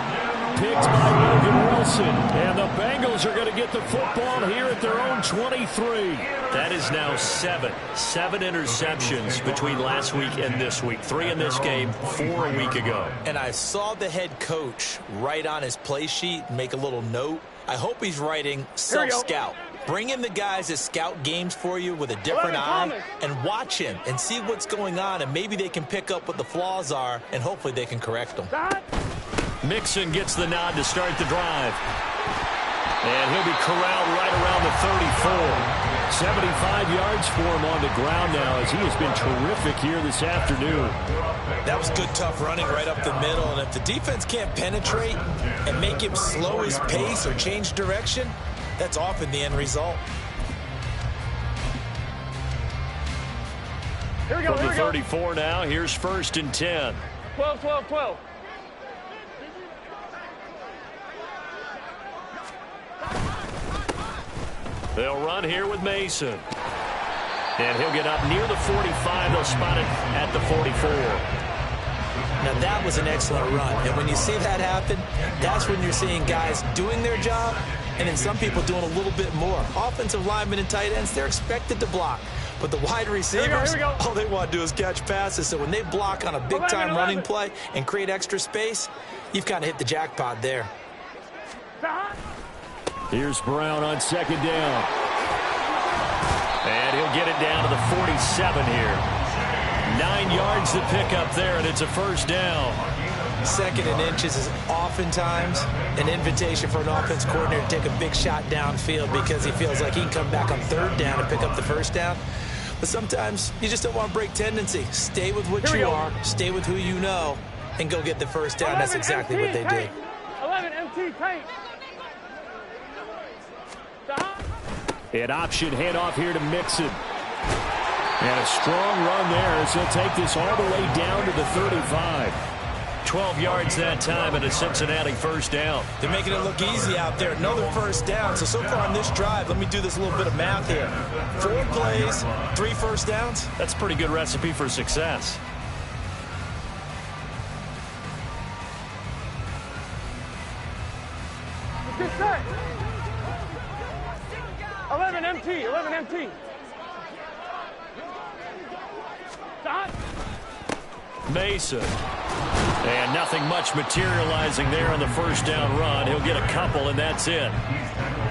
Picked by Logan Wilson. And the Bengals are going to get the football here at their own 23. That is now 7 interceptions between last week and this week. 3 in this game, 4 a week ago. And I saw the head coach write on his play sheet, make a little note. I hope he's writing self-scout. Bring in the guys that scout games for you with a different eye and watch him and see what's going on, and maybe they can pick up what the flaws are, and hopefully they can correct them. Mixon gets the nod to start the drive. And he'll be corralled right around the 34. 75 yards for him on the ground now as he has been terrific here this afternoon. That was good, tough running right up the middle, and if the defense can't penetrate and make him slow his pace or change direction, that's often the end result. Here we go, From the 34 now, here's 1st and 10. 12, 12, 12. They'll run here with Mason. And he'll get up near the 45. They'll spot it at the 44. Now that was an excellent run. And when you see that happen, that's when you're seeing guys doing their job and then some people doing a little bit more. Offensive linemen and tight ends, they're expected to block. But the wide receivers, all they want to do is catch passes. So when they block on a big-time running play and create extra space, you've kind of hit the jackpot there. Here's Brown on 2nd down. And he'll get it down to the 47 here. 9 yards to pick up there, and it's a 1st down. 2nd and inches is oftentimes an invitation for an offense coordinator to take a big shot downfield because he feels like he can come back on 3rd down and pick up the 1st down. But sometimes you just don't want to break tendency. Stay with what you are, stay with who you know, and go get the first down. That's exactly what they did. 11 MT. An option handoff here to Mixon. And a strong run there as he'll take this all the way down to the 35. 12 yards that time and a Cincinnati first down. They're making it look easy out there. Another first down. So far on this drive, let me do this little bit of math here. 4 plays, 3 first downs. That's a pretty good recipe for success. Get set. 11 MT, 11 MT. Stop. Mason. And nothing much materializing there on the first down run. He'll get a couple, and that's it.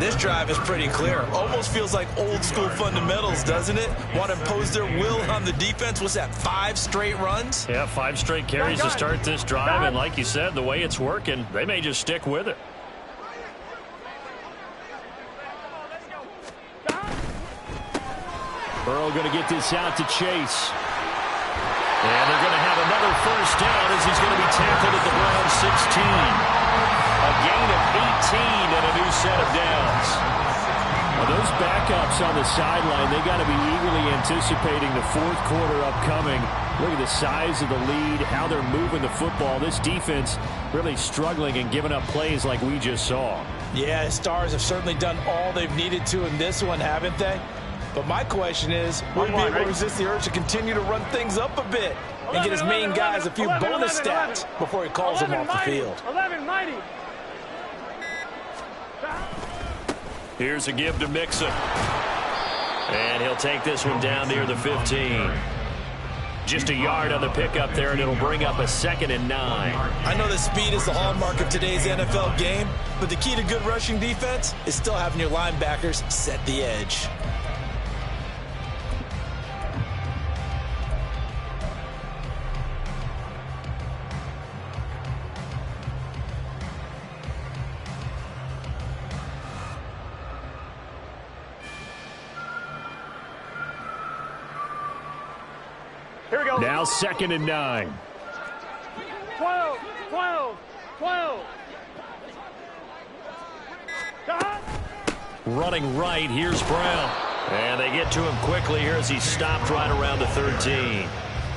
This drive is pretty clear. Almost feels like old school fundamentals, doesn't it? Want to impose their will on the defense. What's that, 5 straight runs? Yeah, 5 straight carries to start this drive. And like you said, the way it's working, they may just stick with it. Burrow going to get this out to Chase. And they're going to have another first down as he's going to be tackled at the Browns 16. A gain of 18 and a new set of downs. Well, those backups on the sideline, they got to be eagerly anticipating the fourth quarter upcoming. Look at the size of the lead, how they're moving the football. This defense really struggling and giving up plays like we just saw. Yeah, Stars have certainly done all they've needed to in this one, haven't they? But my question is, will he be able to resist the urge to continue to run things up a bit and get his main guys a few bonus stats before he calls them off the field? 11 mighty. Here's a give to Mixon. And he'll take this one down near the 15. Just a yard on the pickup there, and it'll bring up a 2nd and 9. I know that speed is the hallmark of today's NFL game, but the key to good rushing defense is still having your linebackers set the edge. Here we go. Now 2nd and 9. 12, 12, 12. Stop. Running right, here's Brown. And they get to him quickly here as he stopped right around the 13.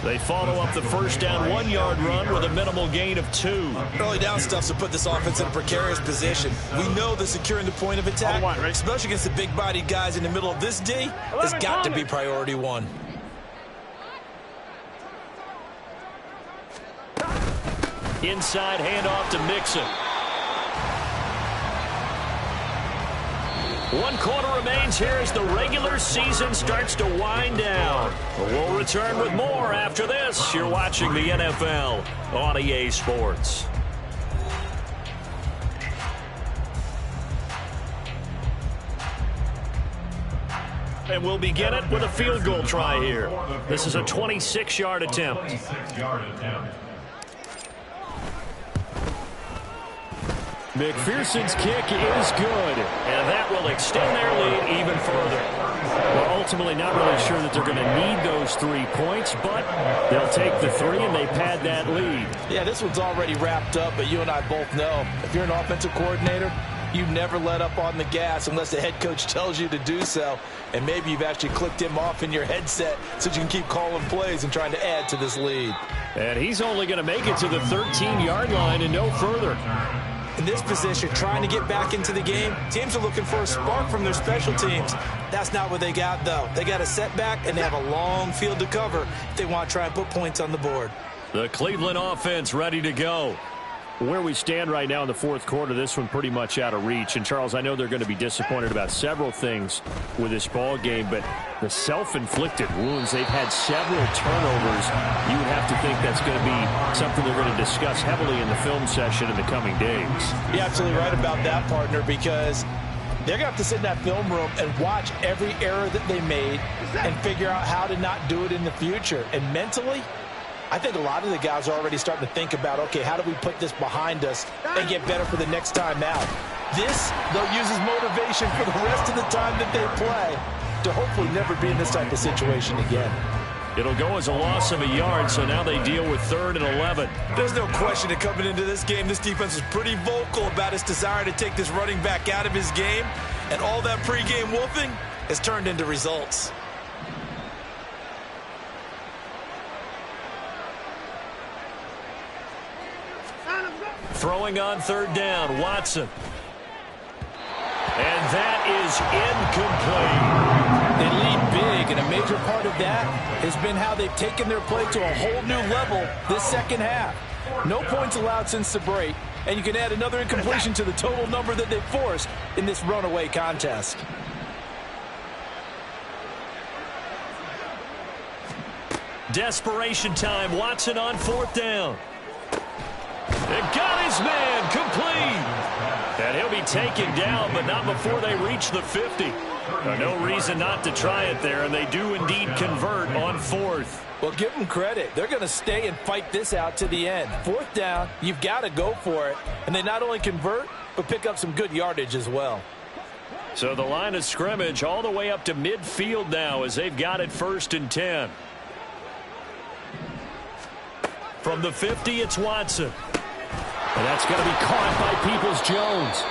They follow up the first down 1-yard run with a minimal gain of 2. Early down stuff's to put this offense in a precarious position. We know that securing the point of attack, especially against the big-bodied guys in the middle of this D, has got to be priority 1. Inside handoff to Mixon. 1 quarter remains here as the regular season starts to wind down. We'll return with more after this. You're watching the NFL on EA Sports. And we'll begin it with a field goal try here. This is a 26-yard attempt. 26-yard attempt. McPherson's kick is good. And that will extend their lead even further. Well, ultimately not really sure that they're going to need those 3 points, but they'll take the 3 and they pad that lead. Yeah, this one's already wrapped up, but you and I both know if you're an offensive coordinator, you never let up on the gas unless the head coach tells you to do so. And maybe you've actually clicked him off in your headset so you can keep calling plays and trying to add to this lead. And he's only going to make it to the 13-yard line and no further. In this position, trying to get back into the game, teams are looking for a spark from their special teams. That's not what they got, though. They got a setback, and they have a long field to cover if they want to try and put points on the board. The Cleveland offense ready to go. Where we stand right now in the fourth quarter, this one pretty much out of reach. And, Charles, I know they're going to be disappointed about several things with this ball game, but the self-inflicted wounds, they've had several turnovers. You would have to think that's going to be something they're going to discuss heavily in the film session in the coming days. You're absolutely right about that, partner, because they're going to have to sit in that film room and watch every error that they made and figure out how to not do it in the future. And mentally, I think a lot of the guys are already starting to think about, okay, how do we put this behind us and get better for the next time out? This, they'll use as motivation for the rest of the time that they play to hopefully never be in this type of situation again. It'll go as a loss of a yard, so now they deal with 3rd and 11. There's no question that coming into this game, this defense was pretty vocal about its desire to take this running back out of his game, and all that pregame wolfing has turned into results. Throwing on 3rd down, Watson. And that is incomplete. They lead big, and a major part of that has been how they've taken their play to a whole new level this second half. No points allowed since the break, and you can add another incompletion to the total number that they've forced in this runaway contest. Desperation time. Watson on 4th down. And got his man complete. And he'll be taken down, but not before they reach the 50. No reason not to try it there, and they do indeed convert on 4th. Well, give them credit. They're going to stay and fight this out to the end. 4th down, you've got to go for it. And they not only convert, but pick up some good yardage as well. So the line of scrimmage all the way up to midfield now as they've got it 1st and 10. From the 50, it's Watson. And that's going to be caught by Peoples-Jones.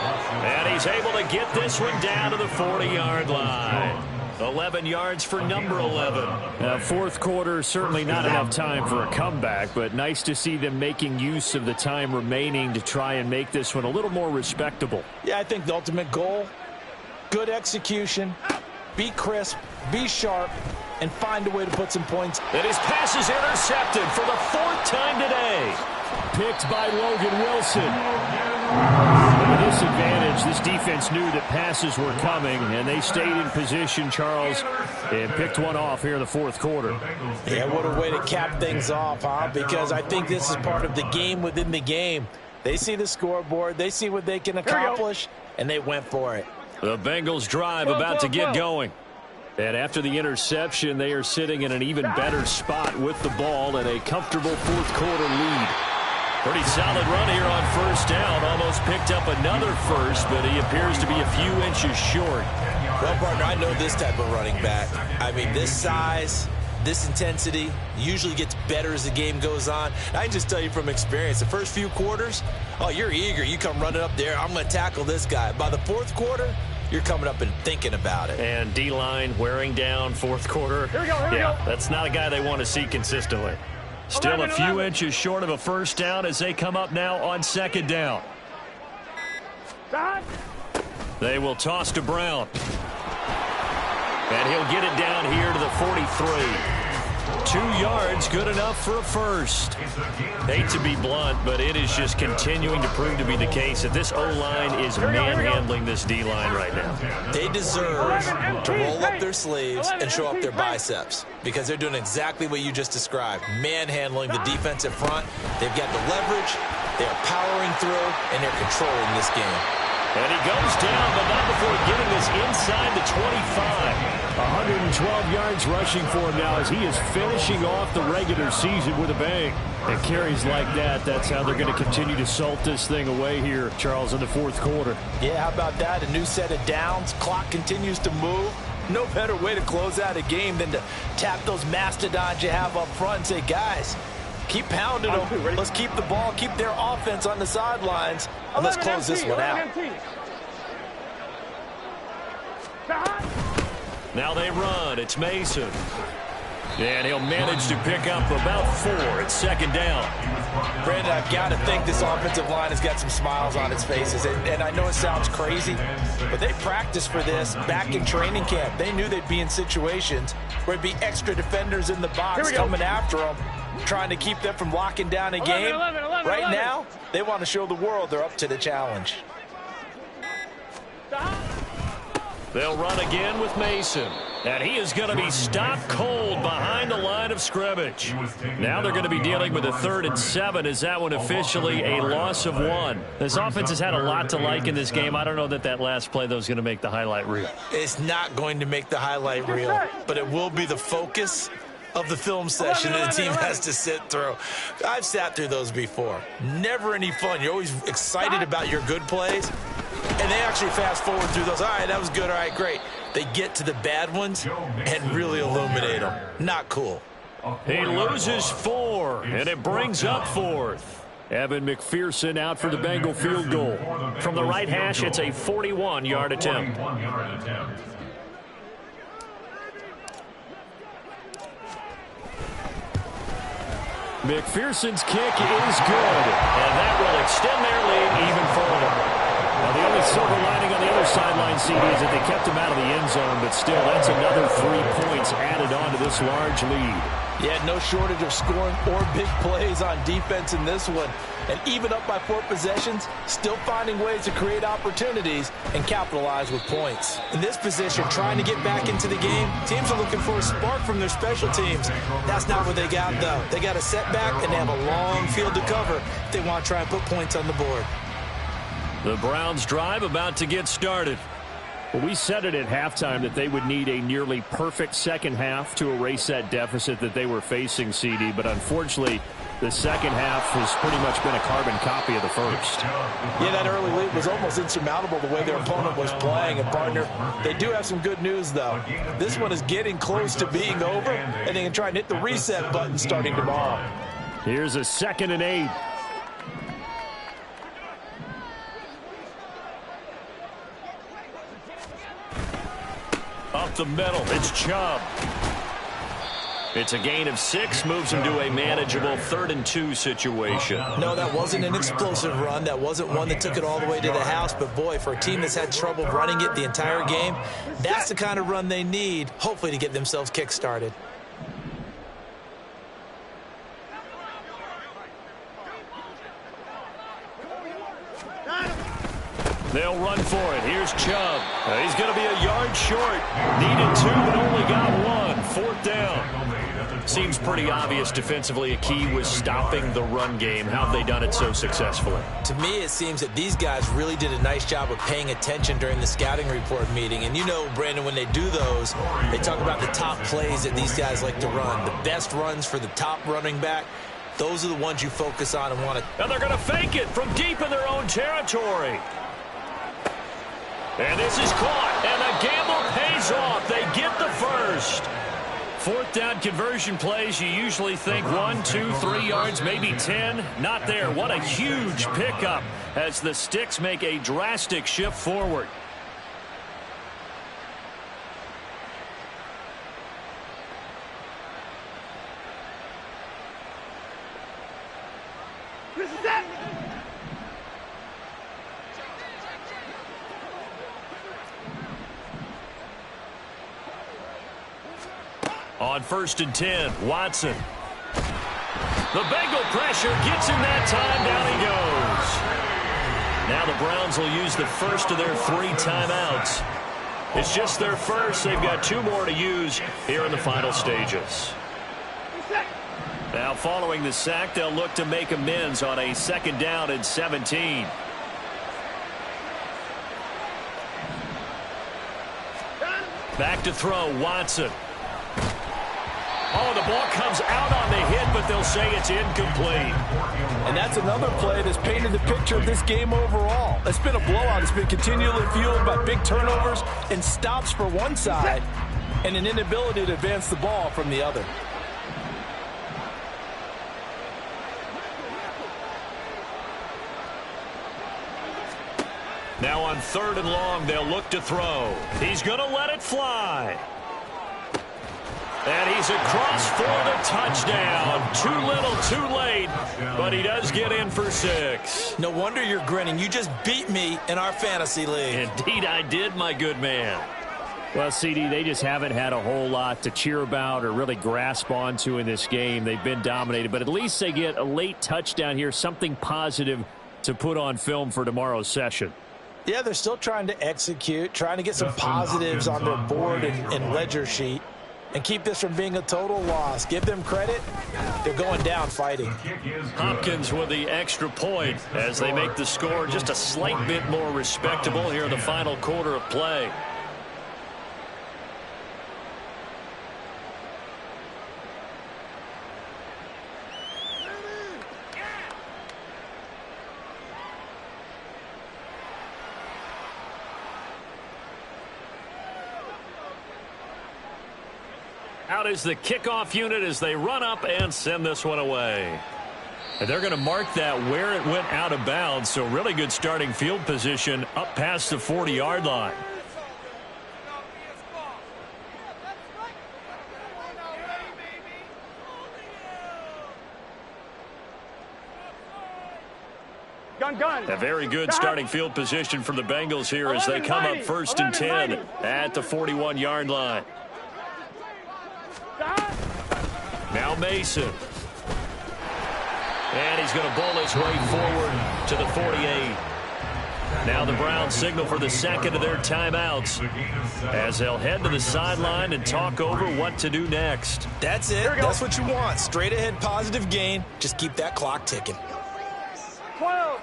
And he's able to get this one down to the 40-yard line. 11 yards for number 11. 4th quarter, certainly not enough time for a comeback, but nice to see them making use of the time remaining to try and make this one a little more respectable. Yeah, I think the ultimate goal, good execution, be crisp, be sharp, and find a way to put some points. And his pass is intercepted for the 4th time today. Picked by Logan Wilson. With this advantage, this defense knew that passes were coming, and they stayed in position, Charles, and picked one off here in the 4th quarter. Yeah, what a way to cap things off, huh? Because I think this is part of the game within the game. They see the scoreboard, they see what they can accomplish, and they went for it. The Bengals drive about to get going. And after the interception, they are sitting in an even better spot with the ball and a comfortable 4th quarter lead. Pretty solid run here on 1st down. Almost picked up another first, but he appears to be a few inches short. Well, partner, I know this type of running back. I mean, this size, this intensity usually gets better as the game goes on. I can just tell you from experience, the first few quarters, oh, you're eager. You come running up there, I'm going to tackle this guy. By the 4th quarter, you're coming up and thinking about it. And D-line wearing down 4th quarter. Here we go. That's not a guy they want to see consistently. Still a few inches short of a 1st down as they come up now on 2nd down. They will toss to Brown. And he'll get it down here to the 43. 2 yards, good enough for a first. Hate to be blunt, but it is just continuing to prove to be the case that this O-line is manhandling this D-line right now. They deserve to roll up their sleeves and show up their biceps because they're doing exactly what you just described, manhandling the defensive front. They've got the leverage, they're powering through, and they're controlling this game. And he goes down, but not before getting this inside the 25. 112 yards rushing for him now as he is finishing off the regular season with a bang. And carries like that, that's how they're going to continue to salt this thing away here, Charles, in the 4th quarter. Yeah, how about that? A new set of downs. Clock continues to move. No better way to close out a game than to tap those mastodons you have up front and say, guys, keep pounding them. Let's keep the ball, keep their offense on the sidelines, and let's close this one out. Now they run. It's Mason. And he'll manage to pick up about 4 at 2nd down. Brandon, I've got to think this offensive line has got some smiles on its faces. And I know it sounds crazy, but they practiced for this back in training camp. They knew they'd be in situations where it'd be extra defenders in the box coming after them, trying to keep them from locking down a game. 11. Right now, they want to show the world they're up to the challenge. They'll run again with Mason. And he is going to be stopped cold behind the line of scrimmage. Now they're going to be dealing with a 3rd and 7. Is that one officially a loss of 1? This offense has had a lot to like in this game. I don't know that last play, though, is going to make the highlight reel. It's not going to make the highlight reel, but it will be the focus of the film session that the team has to sit through. I've sat through those before. Never any fun. You're always excited about your good plays, and they actually fast forward through those. All right, that was good. All right, great. They get to the bad ones and really illuminate them. Not cool. He loses 4, and it brings up 4th. Evan McPherson out for the Bengal field goal. From the right hash, it's a 41-yard attempt. McPherson's kick is good, and that will extend their lead even further. Now, the only silver lining on the other sideline, CD, is that they kept him out of the end zone, but still, that's another 3 points added on to this large lead. Yeah, no shortage of scoring or big plays on defense in this one. And even up by 4 possessions, still finding ways to create opportunities and capitalize with points. In this position, trying to get back into the game, teams are looking for a spark from their special teams. That's not what they got, though. They got a setback, and they have a long field to cover if they want to try and put points on the board. The Browns' drive about to get started. Well, we said it at halftime that they would need a nearly perfect second half to erase that deficit that they were facing, CD. But unfortunately, the second half has pretty much been a carbon copy of the first. Yeah, that early lead was almost insurmountable the way their opponent was playing. And, partner, they do have some good news, though. This one is getting close to being over, and they can try and hit the reset button starting tomorrow. Here's a 2nd and 8. Up the middle, it's Chubb. It's a gain of 6, moves him to a manageable 3rd and 2 situation. No, that wasn't an explosive run. That wasn't one that took it all the way to the house. But, boy, for a team that's had trouble running it the entire game, that's the kind of run they need, hopefully, to get themselves kick-started. They'll run for it. Here's Chubb. He's going to be a yard short. Needed 2, but only got 1. 4th down. Seems pretty obvious defensively a key was stopping the run game. How have they done it so successfully? To me, it seems that these guys really did a nice job of paying attention during the scouting report meeting. And you know, Brandon, when they do those, they talk about the top plays that these guys like to run. The best runs for the top running back. Those are the ones you focus on and want to. And they're going to fake it from deep in their own territory. And this is caught, and the gamble pays off. They get the first. 4th down conversion plays, you usually think 1, 2, 3 yards, maybe 10. Not there. What a huge pickup as the Sticks make a drastic shift forward. On 1st and 10, Watson. The Bengal pressure gets him that time. Down he goes. Now the Browns will use the first of their 3 timeouts. It's just their first. They've got 2 more to use here in the final stages. Now following the sack, they'll look to make amends on a 2nd down and 17. Back to throw, Watson. Oh, the ball comes out on the hit, but they'll say it's incomplete. And that's another play that's painted the picture of this game overall. It's been a blowout. It's been continually fueled by big turnovers and stops for one side and an inability to advance the ball from the other. Now on 3rd and long, they'll look to throw. He's going to let it fly. And he's across for the touchdown. Too little, too late, but he does get in for 6. No wonder you're grinning. You just beat me in our fantasy league. Indeed I did, my good man. Well, CD, they just haven't had a whole lot to cheer about or really grasp onto in this game. They've been dominated, but at least they get a late touchdown here, something positive to put on film for tomorrow's session. Yeah, they're still trying to execute, trying to get some positives on their board and ledger sheet. And keep this from being a total loss. Give them credit. They're going down fighting. Hopkins with the extra point as they make the score just a slight bit more respectable here in the final quarter of play. Out is the kickoff unit as they run up and send this one away. And they're going to mark that where it went out of bounds, so really good starting field position up past the 40-yard line. Gun. A very good starting field position from the Bengals here as they come up first and 10 at the 41-yard line. Now Mason. And he's going to bowl his way forward to the 48. Now the Browns signal for the second of their timeouts as they'll head to the sideline and talk over what to do next. That's it. That's what you want. Straight ahead positive gain. Just keep that clock ticking. 12.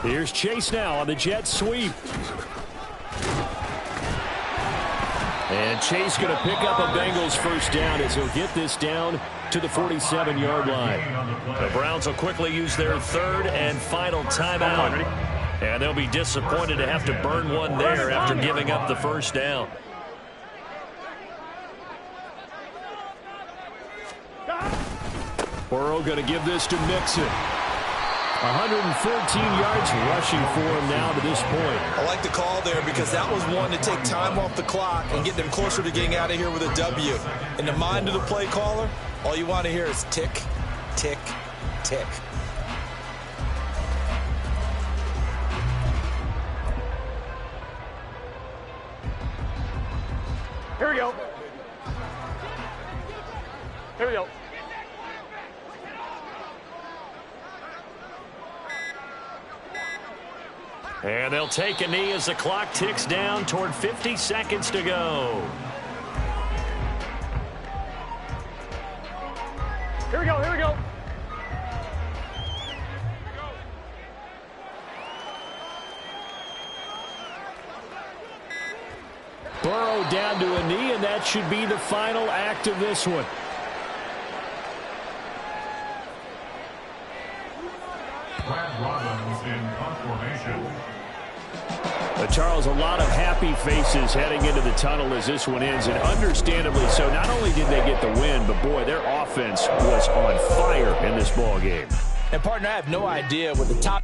Here's Chase now on the jet sweep. And Chase going to pick up a Bengals first down as he'll get this down to the 47-yard line. The Browns will quickly use their third and final timeout. And they'll be disappointed to have to burn one there after giving up the first down. Burrow going to give this to Mixon. 114 yards rushing for him now to this point. I like the call there because that was one to take time off the clock and get them closer to getting out of here with a W. In the mind of the play caller, all you want to hear is tick, tick, tick. Here we go. And they'll take a knee as the clock ticks down toward 50 seconds to go. Here we go. Burrow down to a knee, and that should be the final act of this one. Brad Robbins in conformation. Charles, a lot of happy faces heading into the tunnel as this one ends, and understandably so. Not only did they get the win, but boy, their offense was on fire in this ball game. And partner, I have no idea what the top